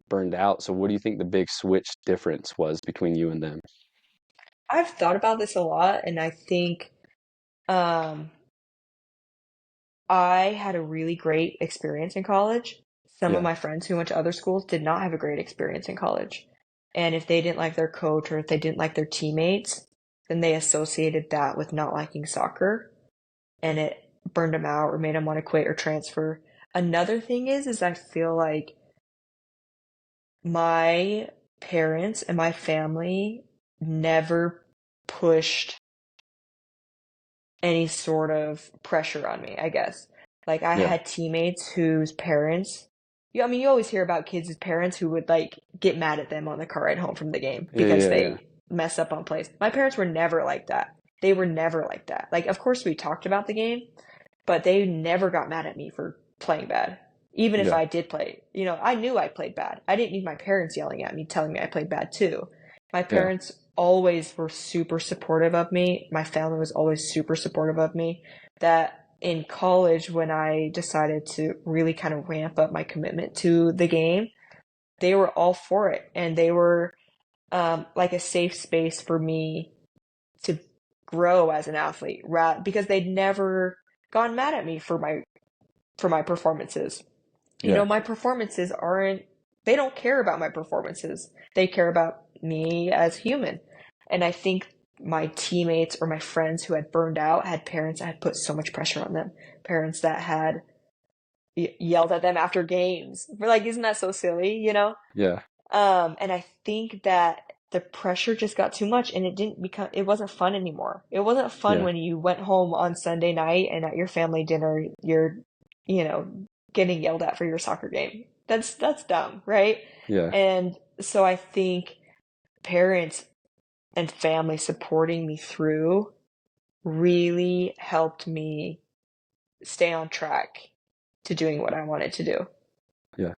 burned out. So what do you think the big switch difference was between you and them? I've thought about this a lot, and I think um, I had a really great experience in college. Some of Yeah. my friends who went to other schools did not have a great experience in college. And if they didn't like their coach or if they didn't like their teammates, then they associated that with not liking soccer, and it burned them out or made them want to quit or transfer. Another thing is I feel like my parents and my family never pushed any sort of pressure on me, I guess. Like, I Yeah. had teammates whose parents, I mean, you always hear about kids' parents who would like get mad at them on the car ride home from the game Yeah. because Yeah. Yeah. they mess up on plays. My parents were never like that. They were never like that. Like, of course, we talked about the game, but they never got mad at me for playing bad. Even if Yeah. I did play, I knew I played bad. I didn't need my parents yelling at me, telling me I played bad too. My Yeah. parents always were super supportive of me. My family was always super supportive of me. That in college, when I decided to really kind of ramp up my commitment to the game, they were all for it. And they were like a safe space for me to grow as an athlete, because they'd never gone mad at me for my performances. Yeah. My performances aren't, they don't care about my performances. They care about me as human. And I think my teammates or my friends who had burned out had parents that had put so much pressure on them. Parents that had yelled at them after games. We're like, isn't that so silly, Yeah. And I think that the pressure just got too much, and it wasn't fun anymore. It wasn't fun Yeah. when you went home on Sunday night and at your family dinner, you're, you know, getting yelled at for your soccer game. That's dumb, right? Yeah. And so I think parents and family supporting me through really helped me stay on track to doing what I wanted to do. Yeah.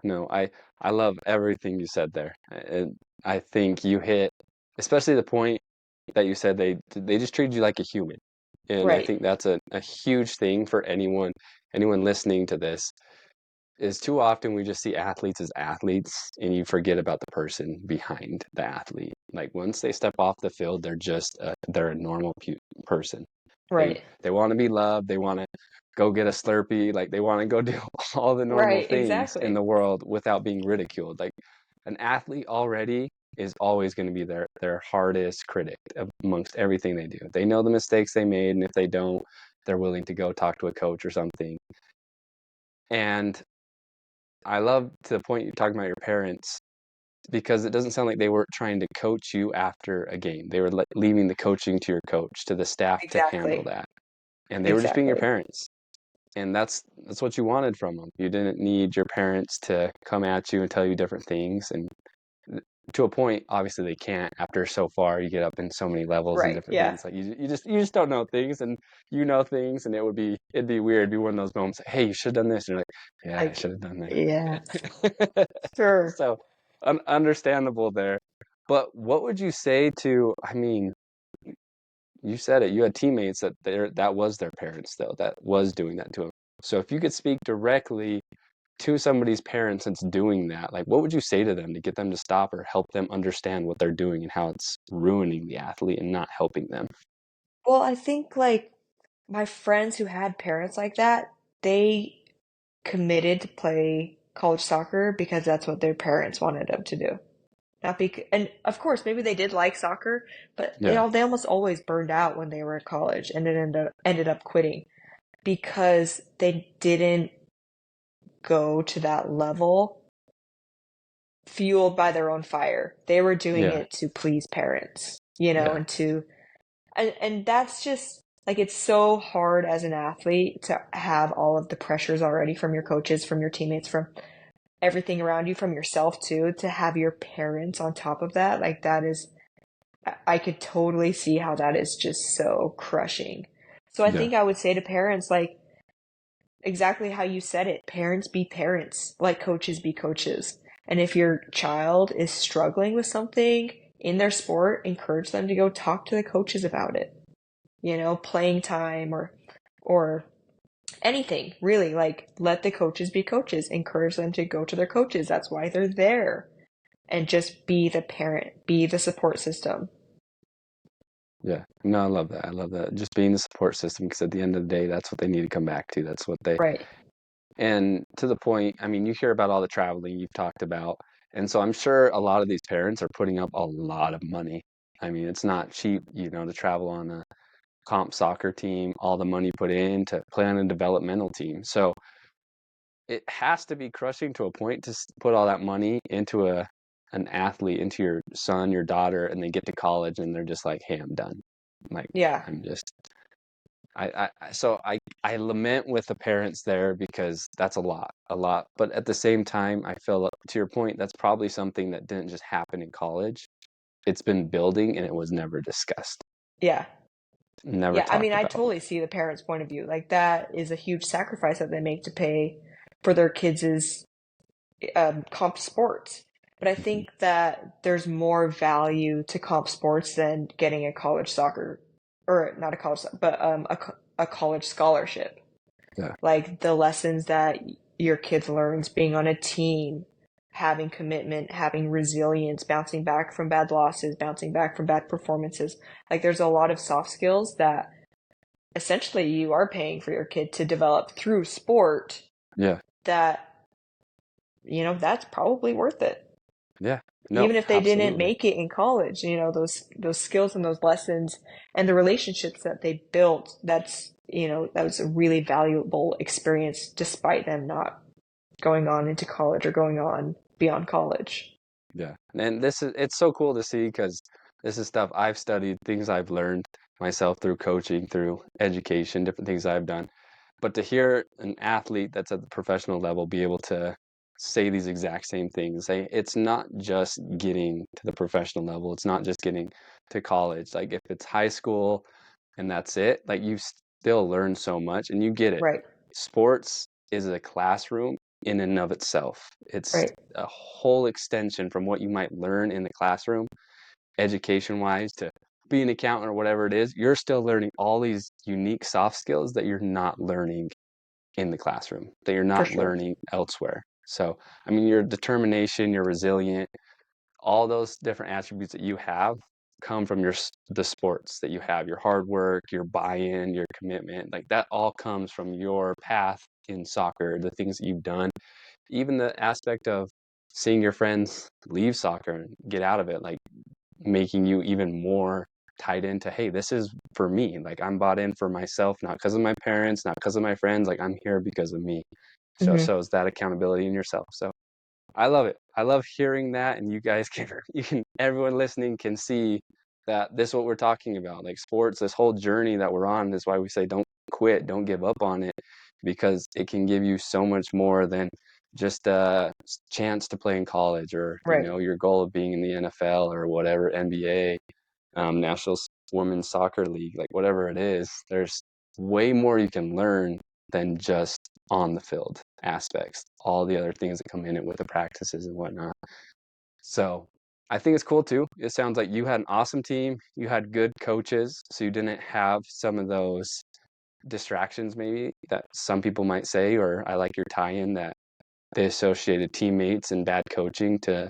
No, I love everything you said there. And I think you hit, especially the point that you said they just treated you like a human. And I Right, think that's a huge thing for anyone listening to this is too often we just see athletes as athletes and you forget about the person behind the athlete. Like once they step off the field, they're a normal person. They right, they want to be loved. They want to go get a Slurpee. Like they want to go do all the normal right, things in exactly. the world without being ridiculed. Like an athlete already is always going to be their hardest critic amongst everything they do. They know the mistakes they made, and if they don't, they're willing to go talk to a coach or something. And I love to the point you're talking about your parents because it doesn't sound like they were trying to coach you after a game. They were leaving the coaching to your coach, to the staff to handle Exactly. that. And they were just being your Exactly. parents. And that's what you wanted from them. You didn't need your parents to come at you and tell you different things. And to a point, obviously they can't. After so far, you get up in so many levels and Right. different Yeah. things. Like you just don't know things, and you know things, and it'd be weird. It'd be one of those moments. Like, hey, you should have done this. And you're like, yeah, I Like, should have done yeah, that. sure. So understandable there. But what would you say to? I mean, you said it. You had teammates that was their parents though that was doing that to them. So if you could speak directly to somebody's parents that's doing that, like what would you say to them to get them to stop or help them understand what they're doing and how it's ruining the athlete and not helping them? Well, I think like my friends who had parents like that, they committed to play college soccer because that's what their parents wanted them to do. Not because, and of course, maybe they did like soccer, but Yeah, they almost always burned out when they were at college and then ended up quitting because they didn't go to that level fueled by their own fire. They were doing yeah, it to please parents, you know, yeah, and and that's just like it's so hard as an athlete to have all of the pressures already from your coaches, from your teammates, from everything around you, from yourself too, to have your parents on top of that. Like that is I could totally see how that is just so crushing. So I yeah, think I would say to parents, like exactly how you said it, parents be parents, like coaches be coaches. And if your child is struggling with something in their sport, encourage them to go talk to the coaches about it. You know, playing time or anything, really. Like let the coaches be coaches. Encourage them to go to their coaches. That's why they're there. And just be the parent, be the support system. yeah. No, I love that. I love that. Just being the support system, because at the end of the day, that's what they need to come back to. That's what they, Right. and to the point, I mean, you hear about all the traveling you've talked about. And so I'm sure a lot of these parents are putting up a lot of money. I mean, it's not cheap, to travel on a comp soccer team, all the money put in to play on a developmental team. So it has to be crushing to a point to put all that money into an athlete, into your son, your daughter, and they get to college and they're just like, hey, I'm done. Like, Yeah. I'm just so I lament with the parents there because that's a lot. But at the same time, I feel to your point, that's probably something that didn't just happen in college. It's been building and it was never discussed, Yeah. never Yeah. I mean, talked I about. totally see the parents' point of view. Like that is a huge sacrifice that they make to pay for their kids' comp sports. But I Mhm. think that there's more value to comp sports than getting a college soccer, or not a college, but a college scholarship. Yeah, Like the lessons that your kids learns being on a team, having commitment, having resilience, bouncing back from bad losses, bouncing back from bad performances. Like there's a lot of soft skills that essentially you are paying for your kid to develop through sport yeah, that, that's probably worth it. yeah. No, Even if they didn't absolutely. make it in college, those skills and those lessons and the relationships that they built, that was a really valuable experience despite them not going on into college or going on beyond college. Yeah. And it's so cool to see because this is stuff I've studied, things I've learned myself through coaching, through education, different things I've done. But to hear an athlete that's at the professional level be able to say these exact same things, say it's not just getting to the professional level, it's not just getting to college. Like if it's high school and that's it, like you still learn so much and you get it. Right, Sports is a classroom in and of itself. It's right, a whole extension from what you might learn in the classroom, education wise, to be an accountant or whatever it is. You're still learning all these unique soft skills that you're not learning in the classroom, that you're for not sure. learning elsewhere. So, I mean, your determination, you're resilient, all those different attributes that you have come from the sports that you have, your hard work, your buy-in, your commitment. Like that all comes from your path in soccer, the things that you've done, even the aspect of seeing your friends leave soccer and get out of it, like making you even more tied into, hey, this is for me. Like I'm bought in for myself, not because of my parents, not because of my friends. Like I'm here because of me. So Hmm. shows that accountability in yourself. So I love it. I love hearing that, and you guys can, everyone listening can see that this is what we're talking about. Like sports, this whole journey that we're on is why we say don't quit, don't give up on it, because it can give you so much more than just a chance to play in college, or Right. your goal of being in the NFL or whatever, NBA, National Women's Soccer League, like whatever it is. There's way more you can learn than just on the field aspects, all the other things that come in it with the practices and whatnot. So I think it's cool too. It sounds like you had an awesome team, you had good coaches, so you didn't have some of those distractions maybe that some people might say, or I like your tie-in that they associated teammates and bad coaching to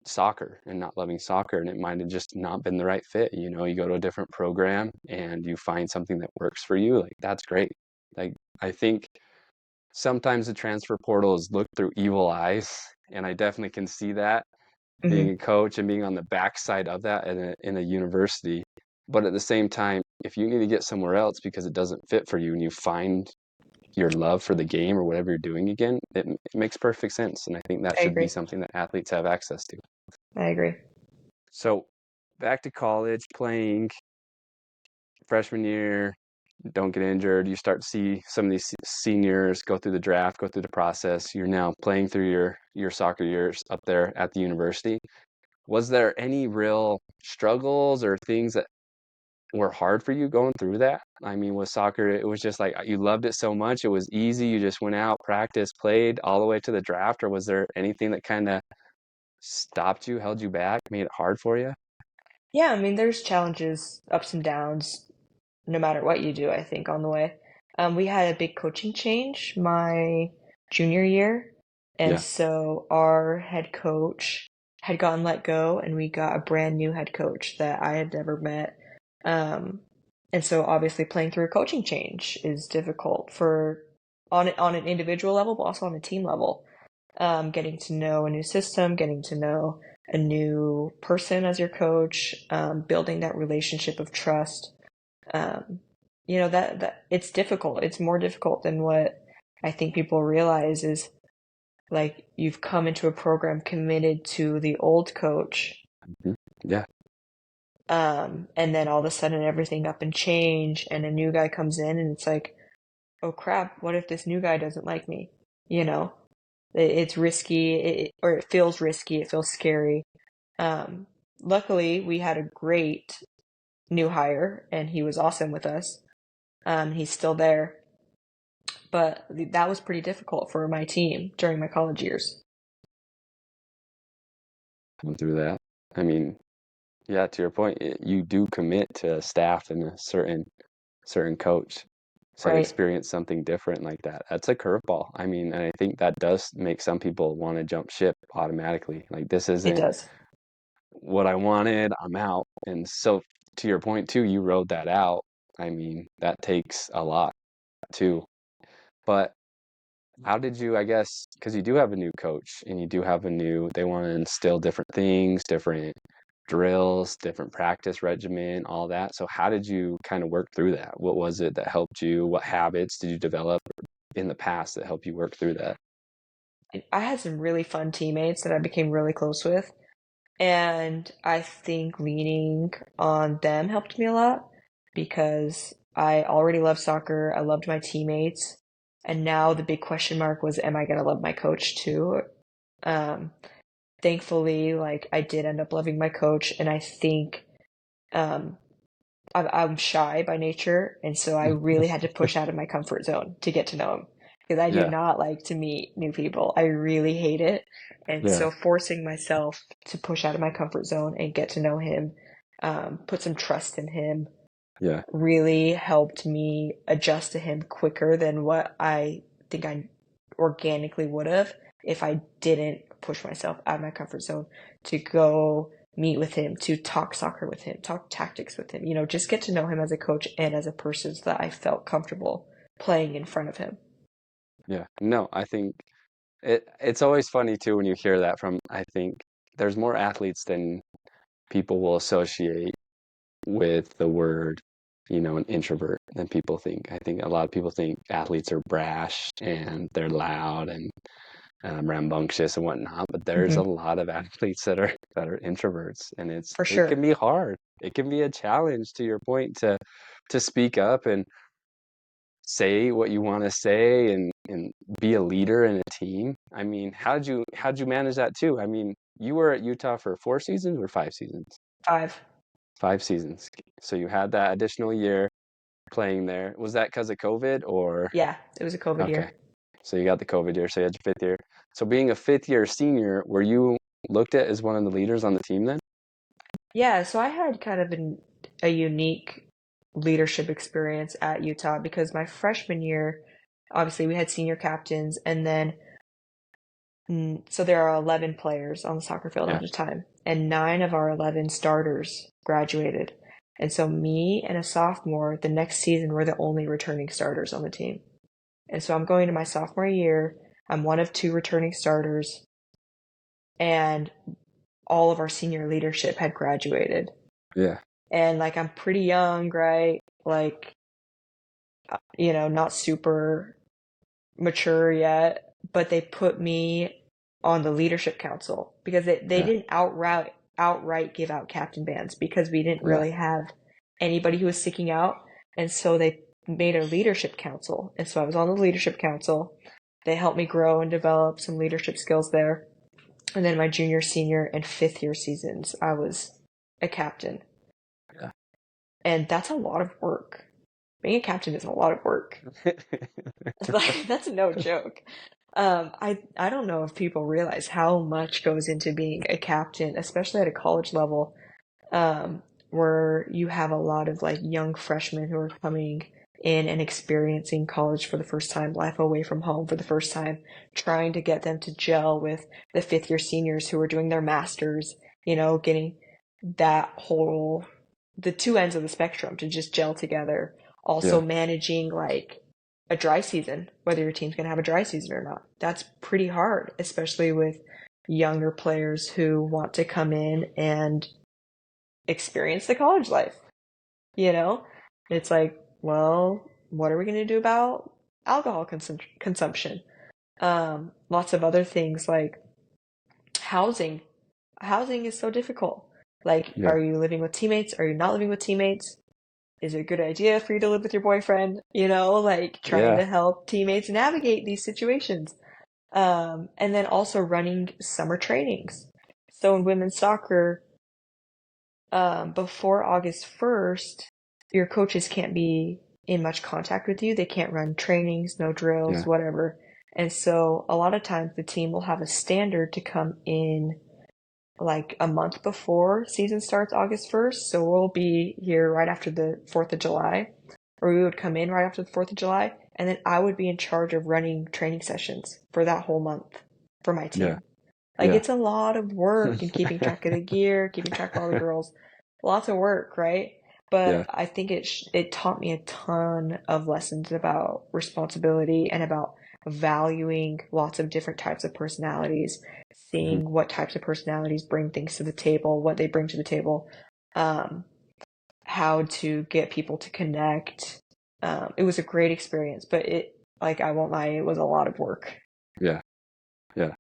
soccer and not loving soccer, and it might have just not been the right fit. You go to a different program and you find something that works for you, like that's great. Like I think sometimes the transfer portal is looked through evil eyes, and I definitely can see that. being Hmm. a coach and being on the backside of that in a university. But at the same time, if you need to get somewhere else because it doesn't fit for you and you find your love for the game or whatever you're doing again, it makes perfect sense. And I think that I should be agree. something that athletes have access to. I agree. So back to college, playing freshman year, don't get injured. You start to see some of these seniors go through the draft, go through the process. You're now playing through your soccer years up there at the university. Was there any real struggles or things that were hard for you going through that? I mean, with soccer, it was just like you loved it so much, it was easy. You just went out, practiced, played all the way to the draft, or was there anything that kind of stopped you, held you back, made it hard for you? Yeah, I mean, there's challenges, ups and downs, no matter what you do, I think, on the way. We had a big coaching change my junior year, and Yeah. so our head coach had gotten let go, and we got a brand new head coach that I had never met. Um, and so obviously playing through a coaching change is difficult for on an individual level, but also on a team level. Getting to know a new system, getting to know a new person as your coach, building that relationship of trust. Um, that it's difficult. It's more difficult than what I think people realize is like you've come into a program committed to the old coach, Mhm. Yeah. and then all of a sudden everything up and change, and a new guy comes in, and it's like, oh crap, what if this new guy doesn't like me? You know, it's risky, or it feels risky, it feels scary. Um, Luckily, we had a great new hire, and he was awesome with us. He's still there, but that was pretty difficult for my team during my college years. Going through that. I mean, yeah, to your point, you do commit to a staff and a certain coach. So to Right? experience something different like that, that's a curveball. I mean, and I think that does make some people want to jump ship automatically. Like this It isn't does. what I wanted, I'm out. And so to your point too, you rode that out. I mean, that takes a lot too. But how did you, I guess, because you do have a new coach and you do have they want to instill different things, different drills, different practice regimen, all that. So how did you kind of work through that? What was it that helped you? What habits did you develop in the past that helped you work through that? I had some really fun teammates that I became really close with, and I think leaning on them helped me a lot because I already loved soccer. I loved my teammates, and now the big question mark was, am I going to love my coach too? Um, Thankfully, like I did end up loving my coach, and I think um, I'm shy by nature, and so I really had to push out of my comfort zone to get to know him because I do Yeah, not like to meet new people. I really hate it. And yeah, so forcing myself to push out of my comfort zone and get to know him, put some trust in him, yeah, really helped me adjust to him quicker than what I think I organically would have if I didn't push myself out of my comfort zone to go meet with him, to talk soccer with him, talk tactics with him, just get to know him as a coach and as a person so that I felt comfortable playing in front of him. yeah. No, I think it's always funny too when you hear that from, I think there's more athletes than people will associate with the word, an introvert than people think. I think a lot of people think athletes are brash and they're loud and rambunctious and whatnot, but there's a Hmm. lot of athletes that are introverts, and For it sure. can be hard. It can be a challenge, to your point, to speak up and say what you want to say and be a leader in a team. I mean, how'd you manage that too? I mean, you were at Utah for 4 seasons or 5 seasons? 5. 5 seasons. So you had that additional year playing there. Was that because of COVID or Yeah, it was a COVID okay? year. So you got the COVID year, so you had your fifth year. So being a fifth year senior, were you looked at as one of the leaders on the team then? Yeah, so I had kind of a unique leadership experience at Utah because my freshman year, obviously we had senior captains, and then so there are 11 players on the soccer field Yeah. at a time, and 9 of our 11 starters graduated. And so me and a sophomore the next season were the only returning starters on the team. And so I'm going to my sophomore year. I'm one of 2 returning starters, and all of our senior leadership had graduated. Yeah. And like I'm pretty young, right? Like, not super mature yet, but they put me on the leadership council because they Yeah. didn't outright give out captain bands because we didn't Yeah. really have anybody who was sticking out. And so they made a leadership council. And so I was on the leadership council. They helped me grow and develop some leadership skills there. And then my junior, senior, and fifth year seasons, I was a captain. Yeah. And that's a lot of work. Being a captain is a lot of work. Like, that's no joke. I don't know if people realize how much goes into being a captain, especially at a college level, um, where you have a lot of like young freshmen who are coming in and experiencing college for the first time, life away from home for the first time, trying to get them to gel with the fifth year seniors who are doing their masters, getting that whole, the two ends of the spectrum to just gel together. Also Yeah. managing like a dry season, whether your team's going to have a dry season or not. That's pretty hard, especially with younger players who want to come in and experience the college life, you know? It's like, well, what are we going to do about alcohol consumption? Lots of other things like housing. Housing is so difficult. Like, Yeah. are you living with teammates? Are you not living with teammates? Is it a good idea for you to live with your boyfriend? Like trying Yeah. to help teammates navigate these situations. And then also running summer trainings. So in women's soccer, before August 1st, your coaches can't be in much contact with you. They can't run trainings, no drills, Yeah. whatever. And so a lot of times the team will have a standard to come in like a month before season starts August 1st. So we'll be here right after the 4th of July, or we would come in right after the 4th of July. And then I would be in charge of running training sessions for that whole month for my Yeah. team. Like Yeah. it's a lot of work and keeping track of the gear, keeping track of all the girls. Lots of work, right? Yeah. But I think it taught me a ton of lessons about responsibility and about valuing lots of different types of personalities, Hmm. seeing what types of personalities bring things to the table, what they bring to the table, um, how to get people to connect. It was a great experience, but like I won't lie, it was a lot of work. Yeah. Yeah.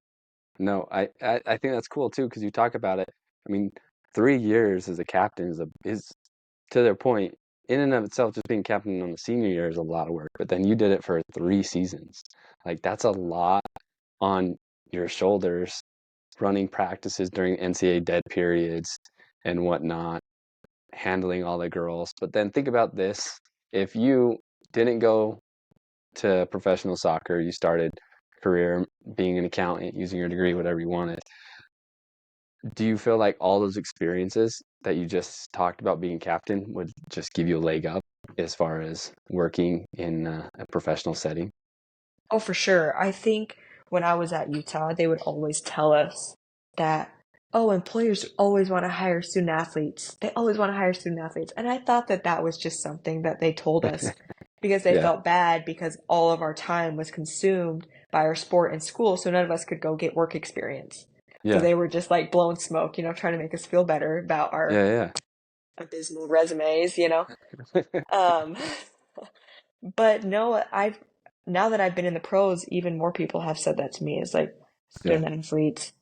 No, I think that's cool too because you talk about it. I mean, 3 years as a captain is to their point in and of itself. Just being captain on the senior year is a lot of work, but then you did it for 3 seasons. Like that's a lot on your shoulders, running practices during NCAA dead periods and whatnot, handling all the girls. But then think about this: if you didn't go to professional soccer, you started career being an accountant, using your degree, whatever you wanted. Do you feel like all those experiences that you just talked about being captain would just give you a leg up as far as working in a professional setting? Oh, for sure. I think when I was at Utah, they would always tell us that, oh, employers always want to hire student athletes. They always want to hire student athletes. And I thought that that was just something that they told us because they Yeah, felt bad because all of our time was consumed by our sport and school. So none of us could go get work experience. So yeah, they were just like blowing smoke, trying to make us feel better about our yeah, abysmal resumes. yeah, Um, But no, now that I've been in the pros, even more people have said that to me is like yeah. student athletes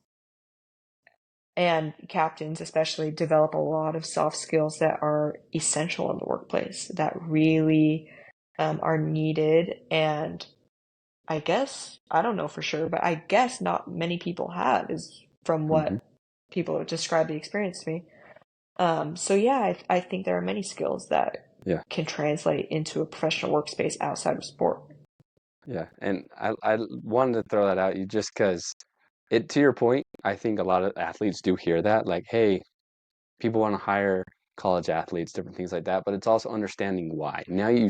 and captains especially develop a lot of soft skills that are essential in the workplace that really are needed. And I guess, I don't know for sure, but I guess not many people have is from Hmm. what people have described the experience to me. So yeah, I think there are many skills that Yeah, can translate into a professional workspace outside of sport. yeah. And I wanted to throw that out you just because it, to your point, I think a lot of athletes do hear that, like, hey, people want to hire college athletes, different things like that, but it's also understanding why. Now you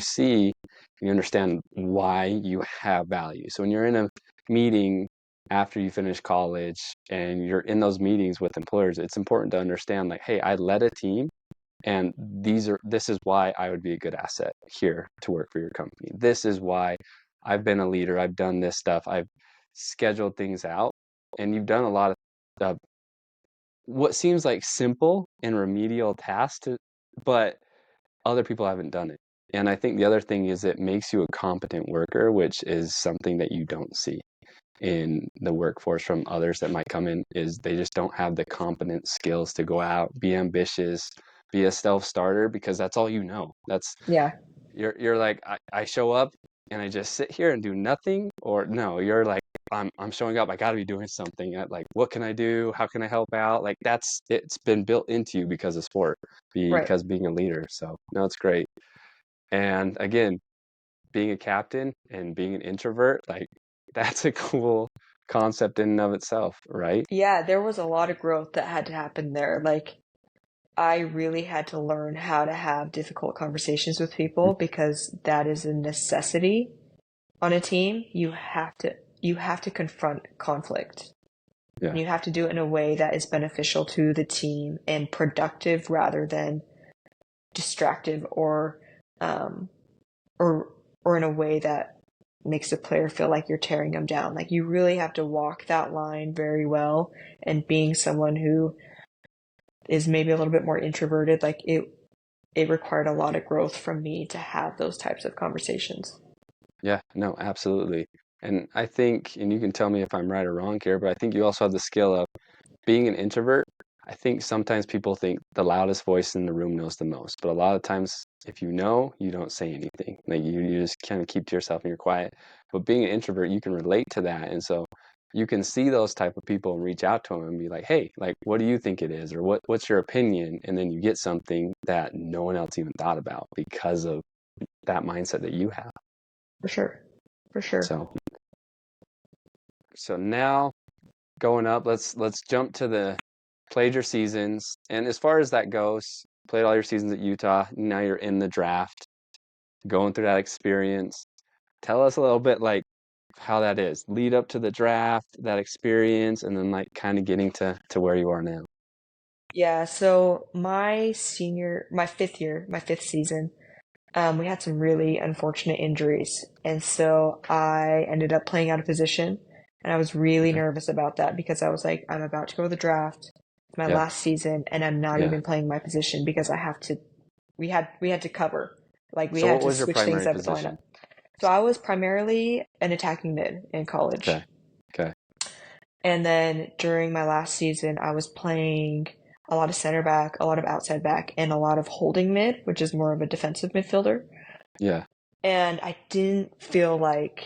understand why you have value. So when you're in a meeting after you finish college and you're in those meetings with employers, it's important to understand like, hey, I led a team and this is why I would be a good asset here to work for your company. This is why I've been a leader. I've done this stuff. I've scheduled things out and you've done a lot of what seems like simple and remedial tasks but other people haven't done it. And I think the other thing is it makes you a competent worker, which is something that you don't see in the workforce from others that might come in, is they just don't have the competent skills to go out, be ambitious, be a self-starter, because that's all you know. That's Yeah, you're like, I show up and I just sit here and do nothing, or no, you're like, I'm showing up, I got to be doing something. Like, what can I do? How can I help out? Like, it's been built into you because of sport, right. because being a leader. So no, it's great. And again, being a captain and being an introvert, like, that's a cool concept in and of itself, right? Yeah, there was a lot of growth that had to happen there. Like, I really had to learn how to have difficult conversations with Mm, people because that is a necessity on a team. You have to confront conflict. yeah, And you have to do it in a way that is beneficial to the team and productive rather than distractive um or or in a way that makes the player feel like you're tearing them down. Like you really have to walk that line very well. And being someone who is maybe a little bit more introverted, like it required a lot of growth from me to have those types of conversations. yeah, no, absolutely. And I think, and you can tell me if I'm right or wrong here, but I think you also have the skill of being an introvert. I think sometimes people think the loudest voice in the room knows the most, but a lot of times, if you know, you don't say anything. Like you just kind of keep to yourself and you're quiet. But being an introvert, you can relate to that, and so you can see those type of people and reach out to them and be like, "Hey, like, what do you think it is, or what's your opinion?" And then you get something that no one else even thought about because of that mindset that you have. For sure. For sure. So, so now going up, let's jump to the played your seasons. And as far as that goes, played all your seasons at Utah. Now you're in the draft, going through that experience. Tell us a little bit like how that is. Lead up to the draft, that experience, and then like kind of getting to where you are now. Yeah, so my fifth year, my fifth season, we had some really unfortunate injuries. And so I ended up playing out of position. And I was really Okay. nervous about that because I was like, I'm about to go to the draft, my Yeah. last season, and I'm not Yeah. even playing my position because we had to cover. Like we So had what to was your switch things primary up at the lineup. position? So I was primarily an attacking mid in Okay. college. Okay. And then during my last season, I was playing a lot of center back, a lot of outside back, and a lot of holding mid, which is more of a defensive midfielder. Yeah. And I didn't feel like,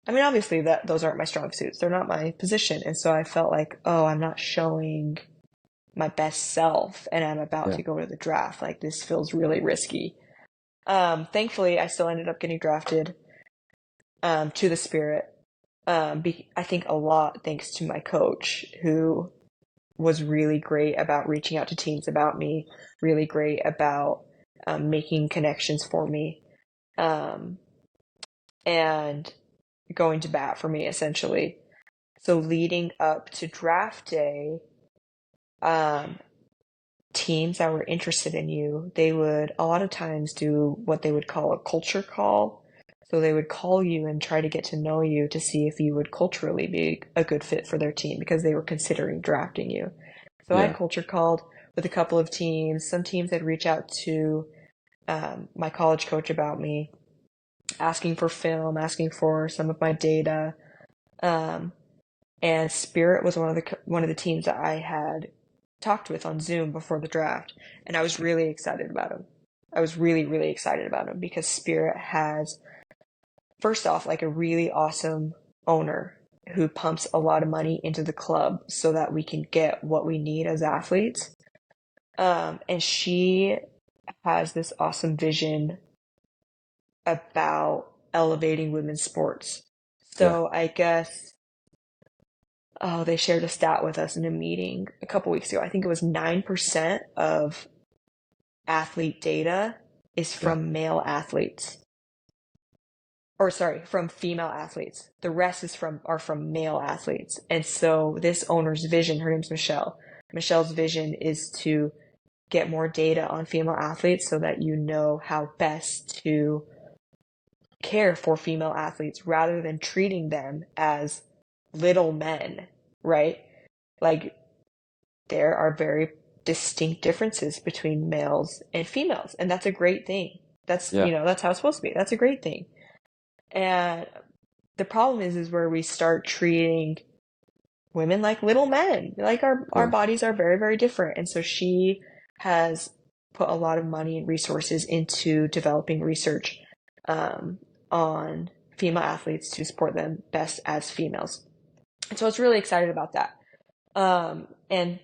I mean, obviously that those aren't my strong suits. They're not my position. And so I felt like, oh, I'm not showing my best self and I'm about Yeah. to go to the draft. Like this feels really risky. Thankfully, I still ended up getting drafted to the Spirit. I think a lot thanks to my coach, who was really great about reaching out to teams about me, really great about making connections for me, um, and going to bat for me essentially. So leading up to draft day, um, teams that were interested in you, they would a lot of times do what they would call a culture call. So they would call you and try to get to know you to see if you would culturally be a good fit for their team because they were considering drafting you. So I Yeah. culture called with a couple of teams. Some teams had reached out to my college coach about me, asking for film, asking for some of my data. Um, and Spirit was one of the teams that I had talked with on Zoom before the draft, and I was really excited about him. I was really excited about him because Spirit has, first off, like a really awesome owner who pumps a lot of money into the club so that we can get what we need as athletes. And she has this awesome vision about elevating women's sports. Yeah. So I guess, oh, they shared a stat with us in a meeting a couple weeks ago. I think it was 9% of athlete data is Yeah. from male athletes. Or sorry, from female athletes. The rest are from male athletes. And so this owner's vision, her name's Michelle. Michelle's vision is to get more data on female athletes so that you know how best to care for female athletes rather than treating them as little men, right? Like there are very distinct differences between males and females, and that's a great thing. That's, Yeah. that's how it's supposed to be. That's a great thing. And the problem is where we start treating women like little men. Like our Yeah. bodies are very, very different. And so she has put a lot of money and resources into developing research on female athletes to support them best as females. And so I was really excited about that. And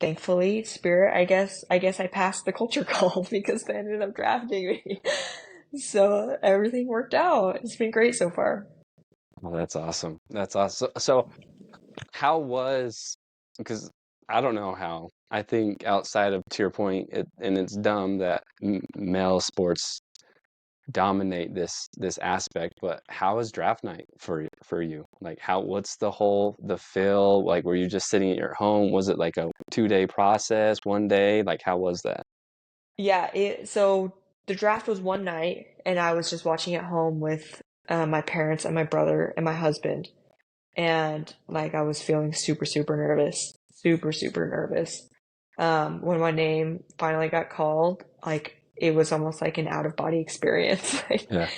thankfully, Spirit, I guess I passed the culture call because they ended up drafting me. So everything worked out. It's been great so far. Well, that's awesome. That's awesome. So how was, because I don't know how. I think outside of, to your point, and it's dumb that male sports dominate this aspect, but how was draft night for you? Like what's the feel? Like were you just sitting at your home? Was it like a 2 day process, 1 day? Like how was that? Yeah, so the draft was one night, and I was just watching at home with my parents and my brother and my husband. And like I was feeling super, super nervous, super, super nervous. When my name finally got called, like it was almost like an out of body experience. Like Yeah.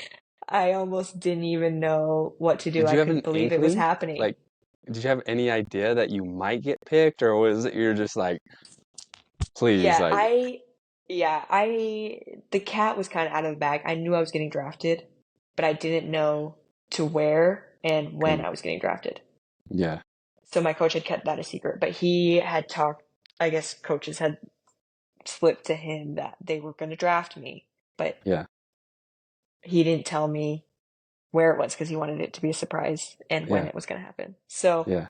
I almost didn't even know what to do. Did I you have couldn't an believe it was inkling? happening. Like, did you have any idea that you might get picked, or was it you're just like, please, Yeah, like, the cat was kind of out of the bag. I knew I was getting drafted, but I didn't know to where and when mm, I was getting drafted. yeah, So my coach had kept that a secret, but he had talked, I guess coaches had slipped to him that they were going to draft me, but yeah, he didn't tell me where it was because he wanted it to be a surprise and when yeah, it was going to happen. So yeah,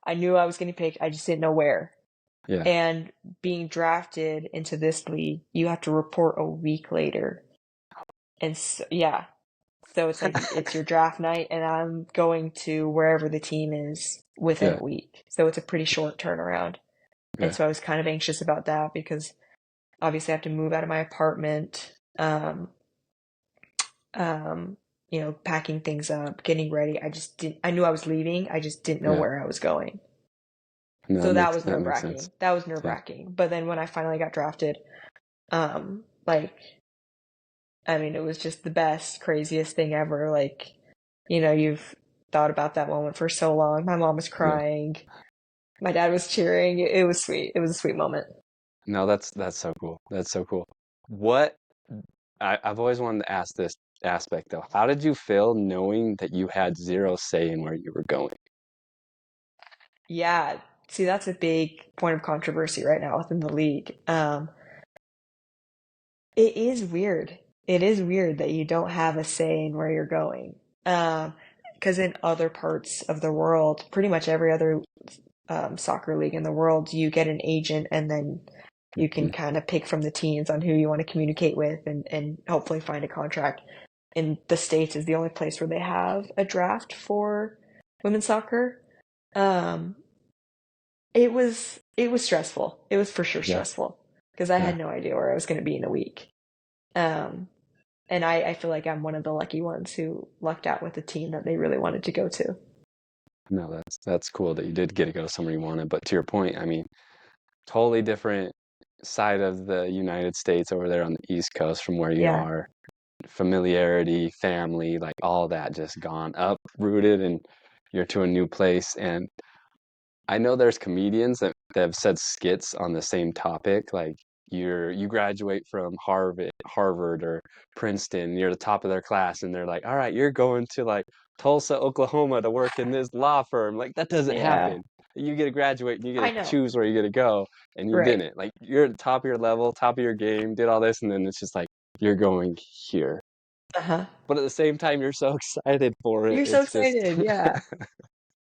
I knew I was getting picked. I just didn't know where. yeah. And being drafted into this league, you have to report a week later. And so, yeah, so it's like it's your draft night, and I'm going to wherever the team is within Yeah, a week. So it's a pretty short turnaround. And yeah, so I was kind of anxious about that because obviously I have to move out of my apartment, um, packing things up, getting ready. I just didn't, I knew I was leaving. I just didn't know yeah. where I was going. No, So that was that nerve makes sense. wracking. That was nerve Yeah, wracking. But then when I finally got drafted, like, I mean, it was just the best, craziest thing ever. Like, you've thought about that moment for so long. My mom was yeah. crying. My dad was cheering. It was sweet. It was a sweet moment. No, that's so cool. That's so cool. What I've always wanted to ask this aspect though. How did you feel knowing that you had zero say in where you were going? Yeah. See, that's a big point of controversy right now within the league. It is weird. It is weird that you don't have a say in where you're going. Because in other parts of the world, pretty much every other soccer league in the world, you get an agent and then you can Mhm. kind of pick from the teams on who you want to communicate with and hopefully find a contract. In the States is the only place where they have a draft for women's soccer. Um, it was stressful. It was for sure Yeah, stressful because I yeah. had no idea where I was going to be in a week. Um, and I feel like I'm one of the lucky ones who lucked out with a team that they really wanted to go to. No, that's cool that you did get to go somewhere you wanted. But to your point, I mean, totally different side of the United States over there on the East Coast from where you Yeah, are. Familiarity, family, like all that just gone, uprooted, and you're to a new place. And I know there's comedians that have said skits on the same topic, like you graduate from Harvard or Princeton, you're the top of their class, and they're like, all right, you're going to like Tulsa, Oklahoma to work in this law firm. Like that doesn't yeah, happen. You get to graduate and you get I to know. choose where you get to go, and you Right. didn't. Like you're at the top of your level, top of your game, did all this, and then it's just like you're going here. Uh-huh. But at the same time, you're so excited for it. You're so It's just excited. Yeah.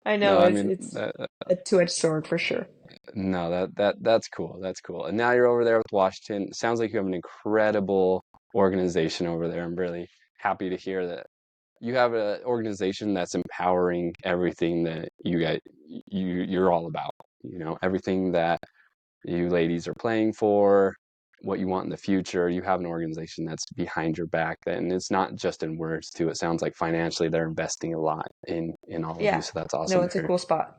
I no, know I it's mean it's a two-edged sword for sure. no, that's cool. That's cool. And now you're over there with Washington. Sounds like you have an incredible organization over there. I'm really happy to hear that you have an organization that's empowering everything that you're all about. You know, everything that you ladies are playing for, what you want in the future. You have an organization that's behind your back. And it's not just in words too. It sounds like financially they're investing a lot in all of you. Yeah. So that's No, awesome to it's a hear. cool spot.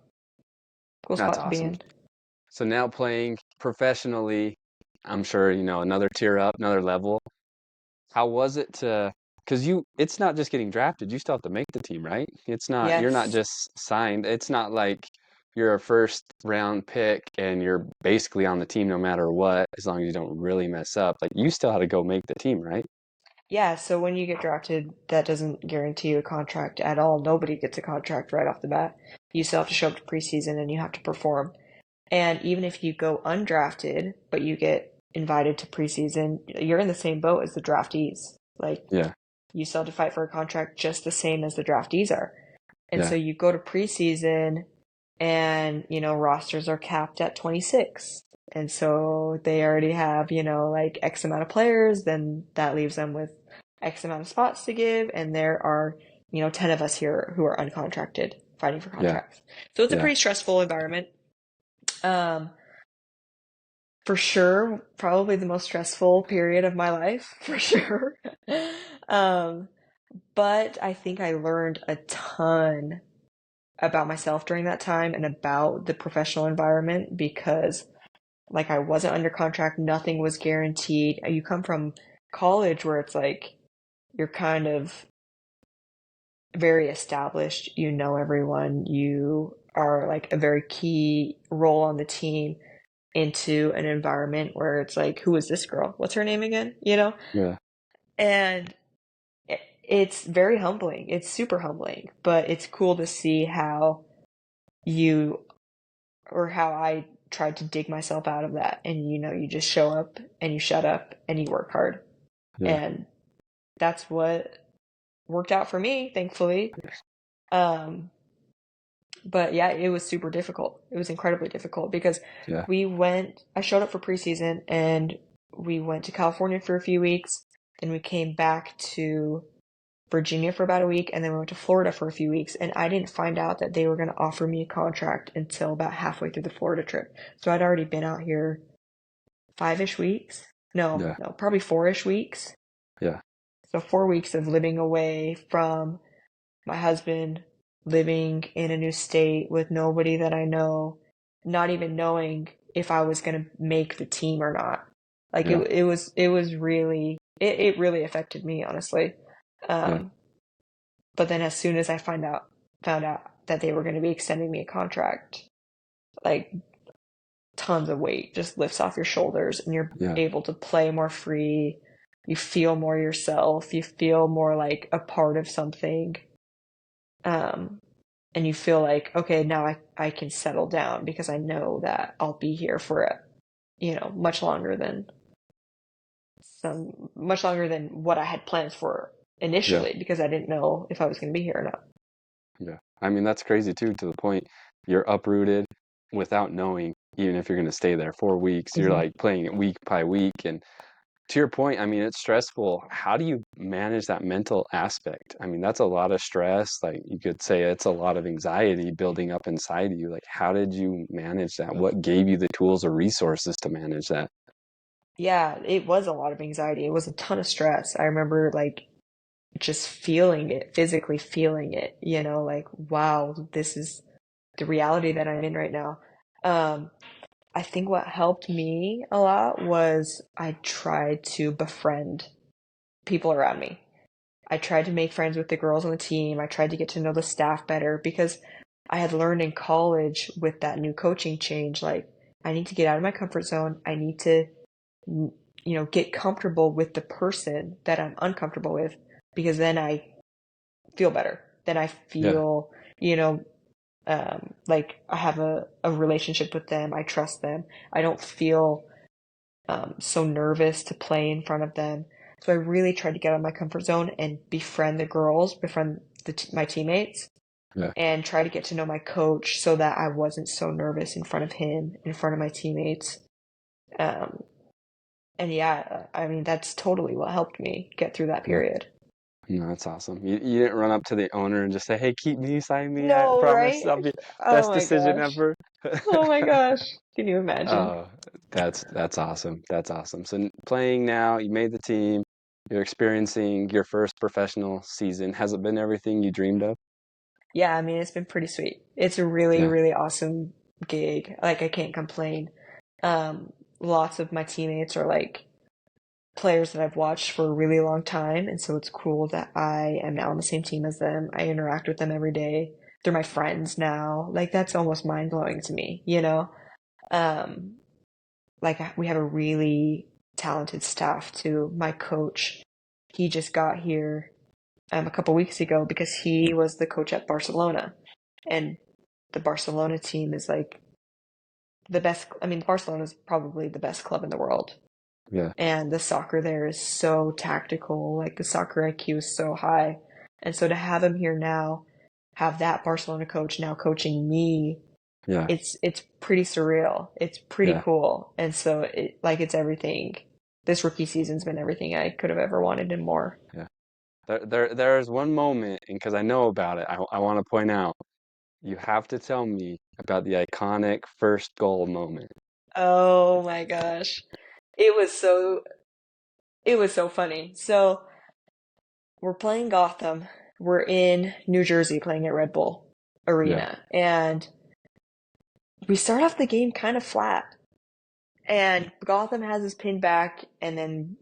Cool That's spot to be awesome. in. So now playing professionally, I'm sure, another tier up, another level. How was it to, because it's not just getting drafted, you still have to make the team, right? You're not Yes. just signed. It's not like you're a first round pick and you're basically on the team no matter what, as long as you don't really mess up. Like you still had to go make the team, right? Yeah, so when you get drafted, that doesn't guarantee you a contract at all. Nobody gets a contract right off the bat. You still have to show up to preseason and you have to perform. And even if you go undrafted, but you get invited to preseason, you're in the same boat as the draftees. Like, Yeah, you still have to fight for a contract just the same as the draftees are. And so yeah, you go to preseason and, rosters are capped at 26. And so they already have, like X amount of players, then that leaves them with X amount of spots to give. And there are, 10 of us here who are uncontracted fighting for yeah, contracts. So it's a yeah, pretty stressful environment. Um, for sure, probably the most stressful period of my life, for sure. um, but I think I learned a ton about myself during that time and about the professional environment because, like, I wasn't under contract, nothing was guaranteed. You come from college where it's like you're kind of very established, you know everyone, you are like a very key role on the team into an environment where it's like, who is this girl? What's her name again? yeah, And it's very humbling. It's super humbling, but it's cool to see how you how I tried to dig myself out of that. And you just show up and you shut up and you work hard. yeah, And that's what worked out for me, thankfully. Um, but yeah, it was super difficult. It was incredibly difficult because yeah, I showed up for preseason and we went to California for a few weeks. Then we came back to Virginia for about a week, and then we went to Florida for a few weeks. And I didn't find out that they were going to offer me a contract until about halfway through the Florida trip. So I'd already been out here 5-ish weeks. No, yeah, no, probably 4-ish weeks. yeah, So 4 weeks of living away from my husband, living in a new state with nobody that I know, not even knowing if I was going to make the team or not. Like yeah, it was really, it really affected me, honestly. yeah, Um, But then as soon as I found out that they were going to be extending me a contract, like tons of weight just lifts off your shoulders and you're yeah, able to play more free. You feel more yourself. You feel more like a part of something. Um, and you feel like, okay, now I can settle down because I know that I'll be here for much longer than much longer than what I had planned for yeah, initially because I didn't know if I was going to be here or not. yeah. I mean, that's crazy too, to the point you're uprooted without knowing, even if you're going to stay there 4 weeks, you're Mhm. like playing it week by week. And to your point, I mean, it's stressful. How do you manage that mental aspect? I mean, that's a lot of stress. Like you could say it's a lot of anxiety building up inside of you. Like, how did you manage that? What gave you the tools or resources to manage that? Yeah, it was a lot of anxiety. It was a ton of stress. I remember like just feeling it, physically feeling it, like, wow, this is the reality that I'm in right now. Um, I think what helped me a lot was I tried to befriend people around me. I tried to make friends with the girls on the team. I tried to get to know the staff better because I had learned in college with that new coaching change, like, I need to get out of my comfort zone. I need to get comfortable with the person that I'm uncomfortable with because then I feel better. Then I Yeah, feel, you know, like I have a relationship with them. I trust them. I don't feel so nervous to play in front of them. So I really tried to get out of my comfort zone and befriend the girls, befriend my teammates, yeah, and try to get to know my coach so that I wasn't so nervous in front of him, in front of my teammates. Um, and yeah, I mean, that's totally what helped me get through that yeah. period. No, that's awesome. You didn't run up to the owner and just say, "Hey, keep me, sign me. I No, promise right? I'll be Oh best my decision gosh. ever." Oh my gosh. Can you imagine? Oh, that's awesome. That's awesome. So playing now, you made the team. You're experiencing your first professional season. Has it been everything you dreamed of? Yeah, I mean, it's been pretty sweet. It's a really, Yeah, really awesome gig. Like I can't complain. Lots of my teammates are like players that I've watched for a really long time, and so it's cool that I am now on the same team as them. I interact with them every day. They're my friends now. Like that's almost mind blowing to me, you know? Um, like we have a really talented staff too. My coach, he just got here a couple weeks ago because he was the coach at Barcelona, and the Barcelona team is like the best. I mean, Barcelona is probably the best club in the world, Yeah. and the soccer there is so tactical. Like the soccer IQ is so high, and so to have him here now, have that Barcelona coach now coaching me, Yeah. it's pretty surreal. It's pretty Yeah. cool, and so it's everything. This rookie season's been everything I could have ever wanted and more. Yeah. There's one moment, and because I know about it, I want to point out, you have to tell me about the iconic first goal moment. Oh my gosh. It was so it was so funny. So we're playing Gotham. We're in New Jersey playing at Red Bull Yeah. Arena. And we start off the game kind of flat. And Gotham has us pinned back, and then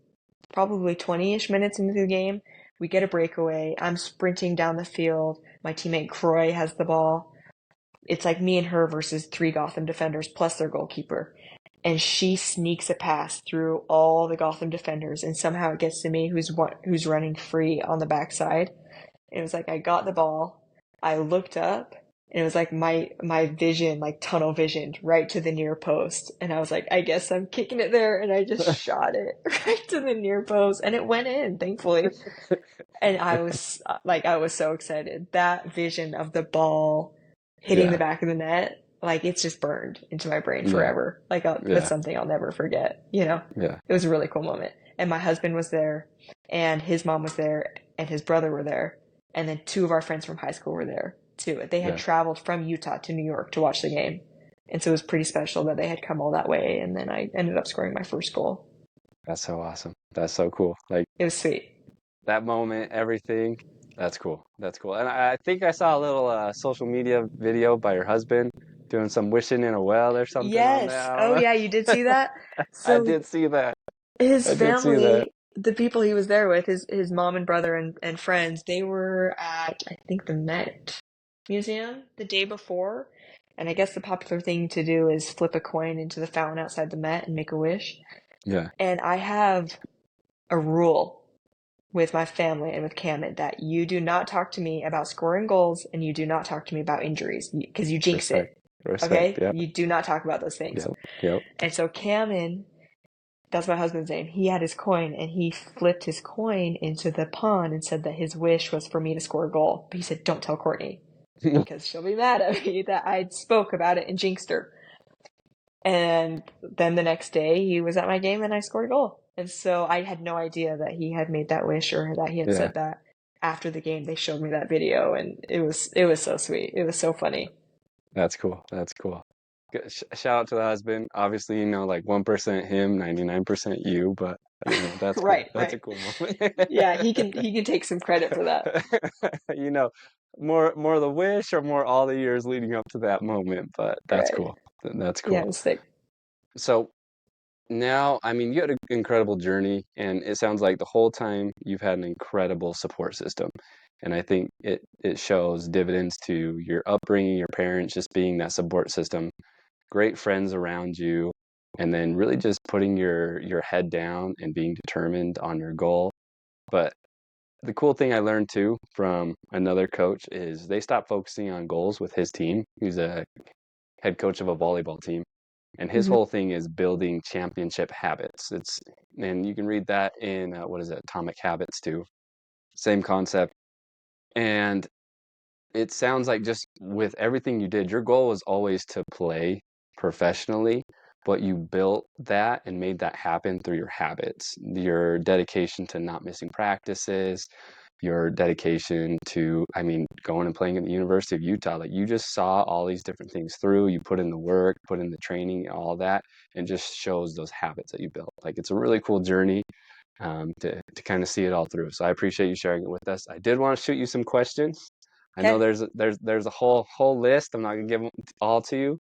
probably 20-ish minutes into the game, we get a breakaway. I'm sprinting down the field. My teammate Croy has the ball. It's like me and her versus three Gotham defenders plus their goalkeeper. And she sneaks a pass through all the Gotham defenders, and somehow it gets to me, who's running free on the backside. And it was like I got the ball, I looked up, and it was like my vision, like tunnel visioned right to the near post. And I was like, I guess I'm kicking it there, and I just shot it right to the near post, and it went in, thankfully. And I was so excited. That vision of the ball hitting the Yeah. back of the net, like it's just burned into my brain Yeah. forever. That's Yeah. something I'll never forget, you know? Yeah. It was a really cool moment. And my husband was there, and his mom was there, and his brother were there. And then two of our friends from high school were there too. They had Yeah. traveled from Utah to New York to watch the game. And so it was pretty special that they had come all that way. And then I ended up scoring my first goal. That's so awesome. That's so cool. Like It was sweet. that moment, everything. That's cool. That's cool. And I think I saw a little social media video by your husband doing some wishing in a well or something on that. Yes. I Oh, don't yeah, you did see know. that? I So did see that. his I did see that. family, the people he was there with, his mom and brother and friends, they were at, I think, the Met Museum the day before. And I guess the popular thing to do is flip a coin into the fountain outside the Met and make a wish. Yeah. And I have a rule with my family and with Camet that you do not talk to me about scoring goals and you do not talk to me about injuries because you jinx Respect. it. Respect. Okay? Yep. You do not talk about those things. Yep. Yep. And so Cameron, that's my husband's name, he had his coin and he flipped his coin into the pond and said that his wish was for me to score a goal. But he said, don't tell Courtney because she'll be mad at me that I spoke about it and jinxed her. And then the next day he was at my game and I scored a goal. And so I had no idea that he had made that wish or that he had Yeah. said that. After the game, they showed me that video and it was so sweet. It was so funny. That's cool. That's cool. Shout out to the husband. Obviously, like 1% him, 99% you, but that's cool. Right, That's right. a cool moment. Yeah, he can take some credit for that. You know, more the wish or more all the years leading up to that moment, but that's Right. cool. That's Yeah, it cool. was sick. So now, I mean, you had an incredible journey, and it sounds like the whole time you've had an incredible support system. And I think it shows dividends to your upbringing, your parents just being that support system, great friends around you, and then really just putting your head down and being determined on your goal. But the cool thing I learned too from another coach is they stopped focusing on goals with his team. He's a head coach of a volleyball team, and his Hmm. whole thing is building championship habits. And you can read that in what is it, Atomic Habits too. Same concept. And it sounds like just with everything you did, your goal was always to play professionally, but you built that and made that happen through your habits, your dedication to not missing practices, your dedication to, I mean, going and playing at the University of Utah. Like you just saw all these different things through, you put in the work, put in the training, all that, and just shows those habits that you built. Like it's a really cool journey to kind of see it all through. So I appreciate you sharing it with us. I did want to shoot you some questions. I know Okay. there's a whole list. I'm not gonna give them all to you,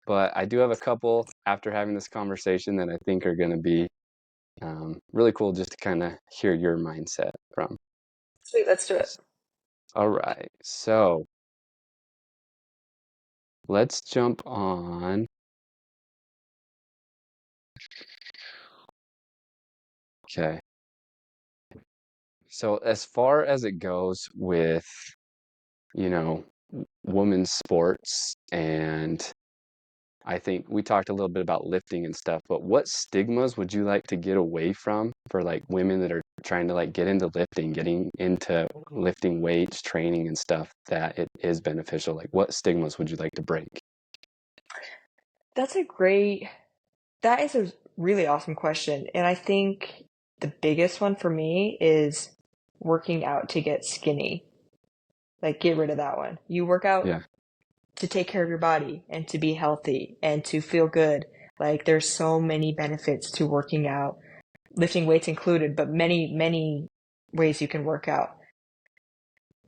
but I do have a couple after having this conversation that I think are going to be really cool just to kind of hear your mindset from. Sweet, let's do it. All right, so let's jump on. Okay, so as far as it goes with, you know, women's sports, and I think we talked a little bit about lifting and stuff, but what stigmas would you like to get away from for like women that are trying to like get into lifting, getting into lifting weights, training and stuff that it is beneficial? Like what stigmas would you like to break? That's a great, that is a really awesome question. And I think the biggest one for me is working out to get skinny. Like, get rid of that one. You work out Yeah, to take care of your body and to be healthy and to feel good. Like, there's so many benefits to working out, lifting weights included, but many, many ways you can work out.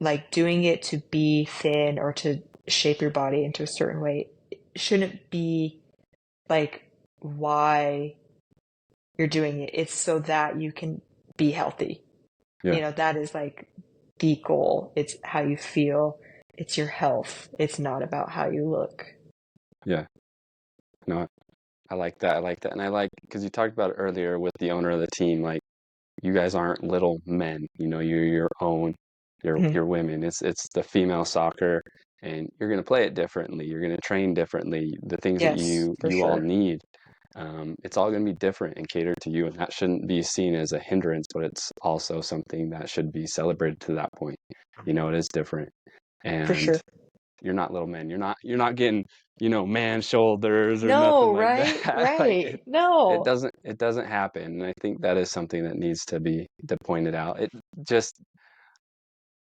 Like, doing it to be thin or to shape your body into a certain way shouldn't be like why you're doing it. It's so that you can be healthy. yeah, That is like the goal. It's how you feel, it's your health. It's not about how you look. yeah. No, I like that. I like that. And I like because you talked about it earlier with the owner of the team, like you guys aren't little men, you're your own, Mhm. you're women. It's the female soccer, and you're gonna play it differently. You're gonna train differently. The things that Yes, you for you all sure. need, it's all gonna be different and catered to you, and that shouldn't be seen as a hindrance, but it's also something that should be celebrated to that point. It is different, For and sure. you're not little men. You're not getting, man shoulders or nothing No, like right? that. Like it Right. it No. doesn't it doesn't happen. And I think that is something that needs to be pointed out. It just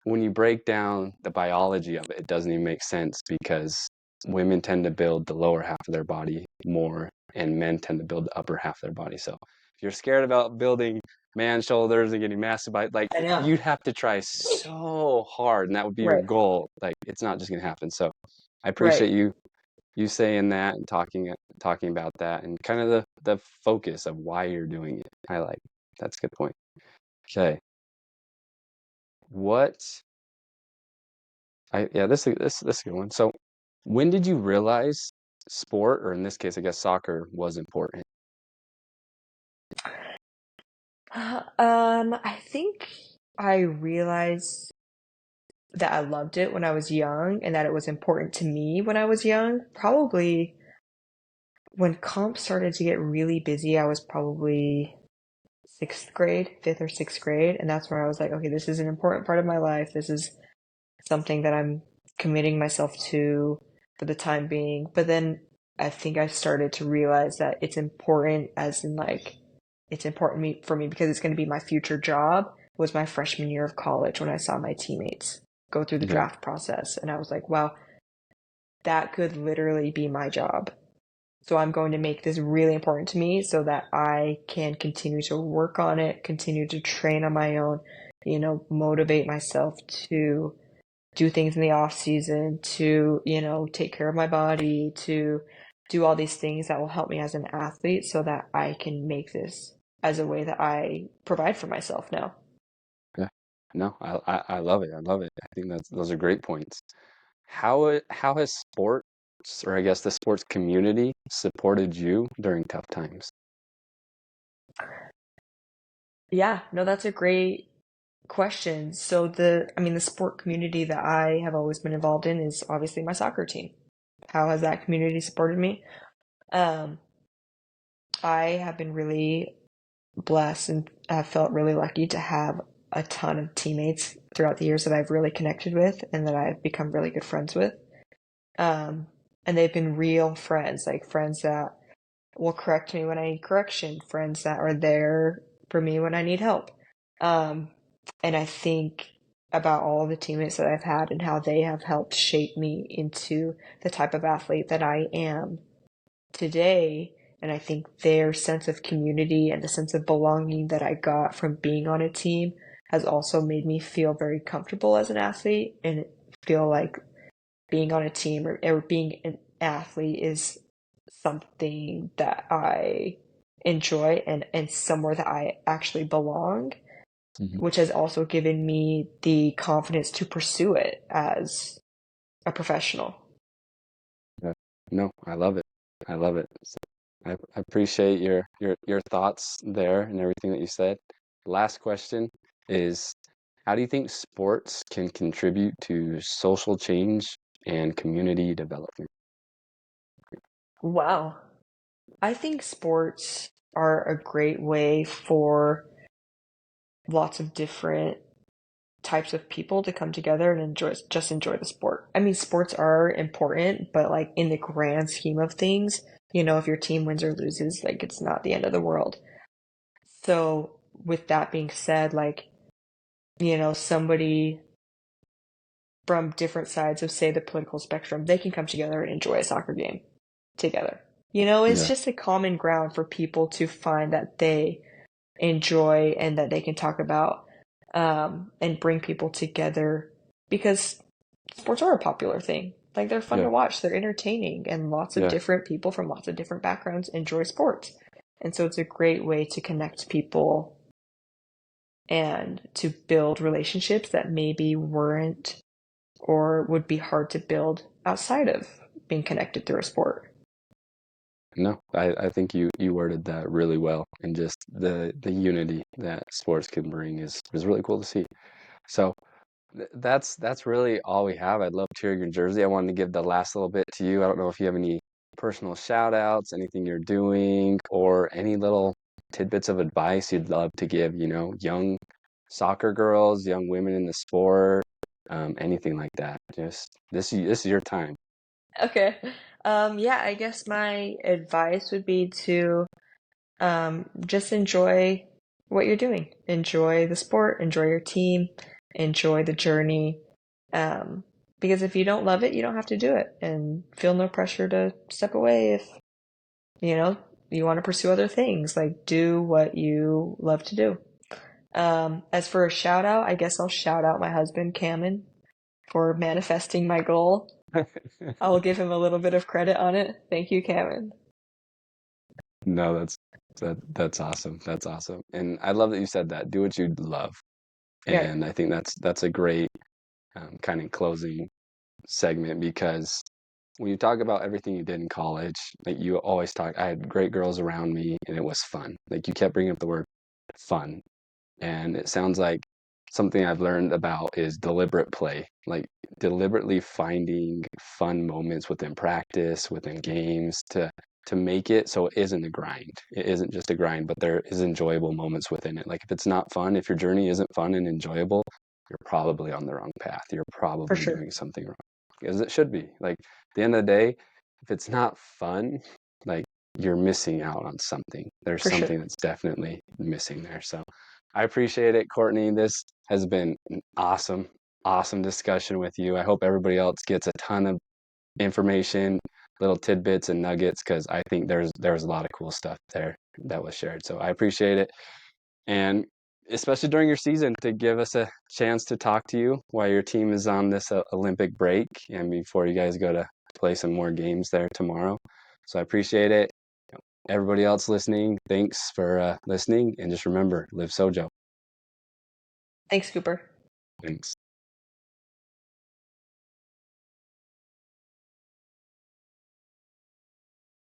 when you break down the biology of it, it doesn't even make sense because women tend to build the lower half of their body more and men tend to build the upper half of their body. So if you're scared about building man shoulders and getting massive by like I know. you'd have to try so hard and that would be your Right. goal. Like it's not just gonna happen. So I Right. appreciate you saying that and talking about that and kind of the focus of why you're doing it. I like that's a good point. Okay. What I yeah, this is a good one. So when did you realize sport, or in this case, I guess soccer, was important? I think I realized that I loved it when I was young and that it was important to me when I was young. Probably when comp started to get really busy, I was probably sixth grade, fifth or sixth grade. And that's where I was like, okay, this is an important part of my life. This is something that I'm committing myself to for the time being. But then I think I started to realize that it's important, as in like, it's important for me because it's going to be my future job. Was my freshman year of college when I saw my teammates go through the Yeah, draft process. And I was like, wow, that could literally be my job. So I'm going to make this really important to me so that I can continue to work on it, continue to train on my own, motivate myself to do things in the off season, to, take care of my body, to do all these things that will help me as an athlete so that I can make this as a way that I provide for myself now. yeah. No, I love it. I love it. I think those are great points. How has sports, or I guess the sports community, supported you during tough times? Yeah, no, that's a great question. So the sport community that I have always been involved in is obviously my soccer team. How has that community supported me? Um, I have been really blessed and have felt really lucky to have a ton of teammates throughout the years that I've really connected with and that I've become really good friends with. Um, and they've been real friends, like friends that will correct me when I need correction, friends that are there for me when I need help. Um, and I think about all the teammates that I've had and how they have helped shape me into the type of athlete that I am today. And I think their sense of community and the sense of belonging that I got from being on a team has also made me feel very comfortable as an athlete and feel like being on a team or being an athlete is something that I enjoy and somewhere that I actually belong, Mhm. which has also given me the confidence to pursue it as a professional. Yeah. No, I love it. I love it. So I appreciate your thoughts there and everything that you said. Last question is, how do you think sports can contribute to social change and community development? Wow. I think sports are a great way for lots of different types of people to come together and enjoy the sport. I mean, sports are important, but like in the grand scheme of things, if your team wins or loses, like it's not the end of the world. So with that being said, like, somebody from different sides of, say, the political spectrum, they can come together and enjoy a soccer game together. It's Yeah, just a common ground for people to find that they enjoy and that they can talk about, and bring people together because sports are a popular thing. Like they're fun yeah, to watch, they're entertaining, and lots of yeah. different people from lots of different backgrounds enjoy sports. And so it's a great way to connect people and to build relationships that maybe weren't or would be hard to build outside of being connected through a sport. No, I think you worded that really well, and just the unity that sports can bring is really cool to see. So that's really all we have. I'd love to hear your jersey. I wanted to give the last little bit to you. I don't know if you have any personal shout outs, anything you're doing, or any little tidbits of advice you'd love to give, young soccer girls, young women in the sport, anything like that. Just this is your time. Okay. Yeah, I guess my advice would be to just enjoy what you're doing. Enjoy the sport, enjoy your team, enjoy the journey. Um, because if you don't love it, you don't have to do it, and feel no pressure to step away if, you know, you want to pursue other things. Like, do what you love to do. As for a shout out, I guess I'll shout out my husband, Cameron, for manifesting my goal. I will give him a little bit of credit on it. Thank you, Cameron. No, that's awesome. That's awesome. And I love that you said that. Do what you love. Right, And I think that's a great kind of closing segment, because when you talk about everything you did in college, like you always talk, I had great girls around me and it was fun. Like you kept bringing up the word fun. And it sounds like something I've learned about is deliberate play, like deliberately finding fun moments within practice, within games to make it so it isn't a grind. It isn't just a grind, but there is enjoyable moments within it. Like if it's not fun, if your journey isn't fun and enjoyable, you're probably on the wrong path. You're for probably sure. doing something wrong. Because it should be. Like at the end of the day, if it's not fun, like you're missing out on something. There's For sure. something that's definitely missing there. So I appreciate it, Courtney. This has been an awesome, awesome discussion with you. I hope everybody else gets a ton of information, little tidbits and nuggets, because I think there was a lot of cool stuff there that was shared. So I appreciate it, and especially during your season, to give us a chance to talk to you while your team is on this Olympic break and before you guys go to play some more games there tomorrow. So I appreciate it. Everybody else listening, thanks for listening, and just remember, live Sojo. Thanks, Cooper. Thanks.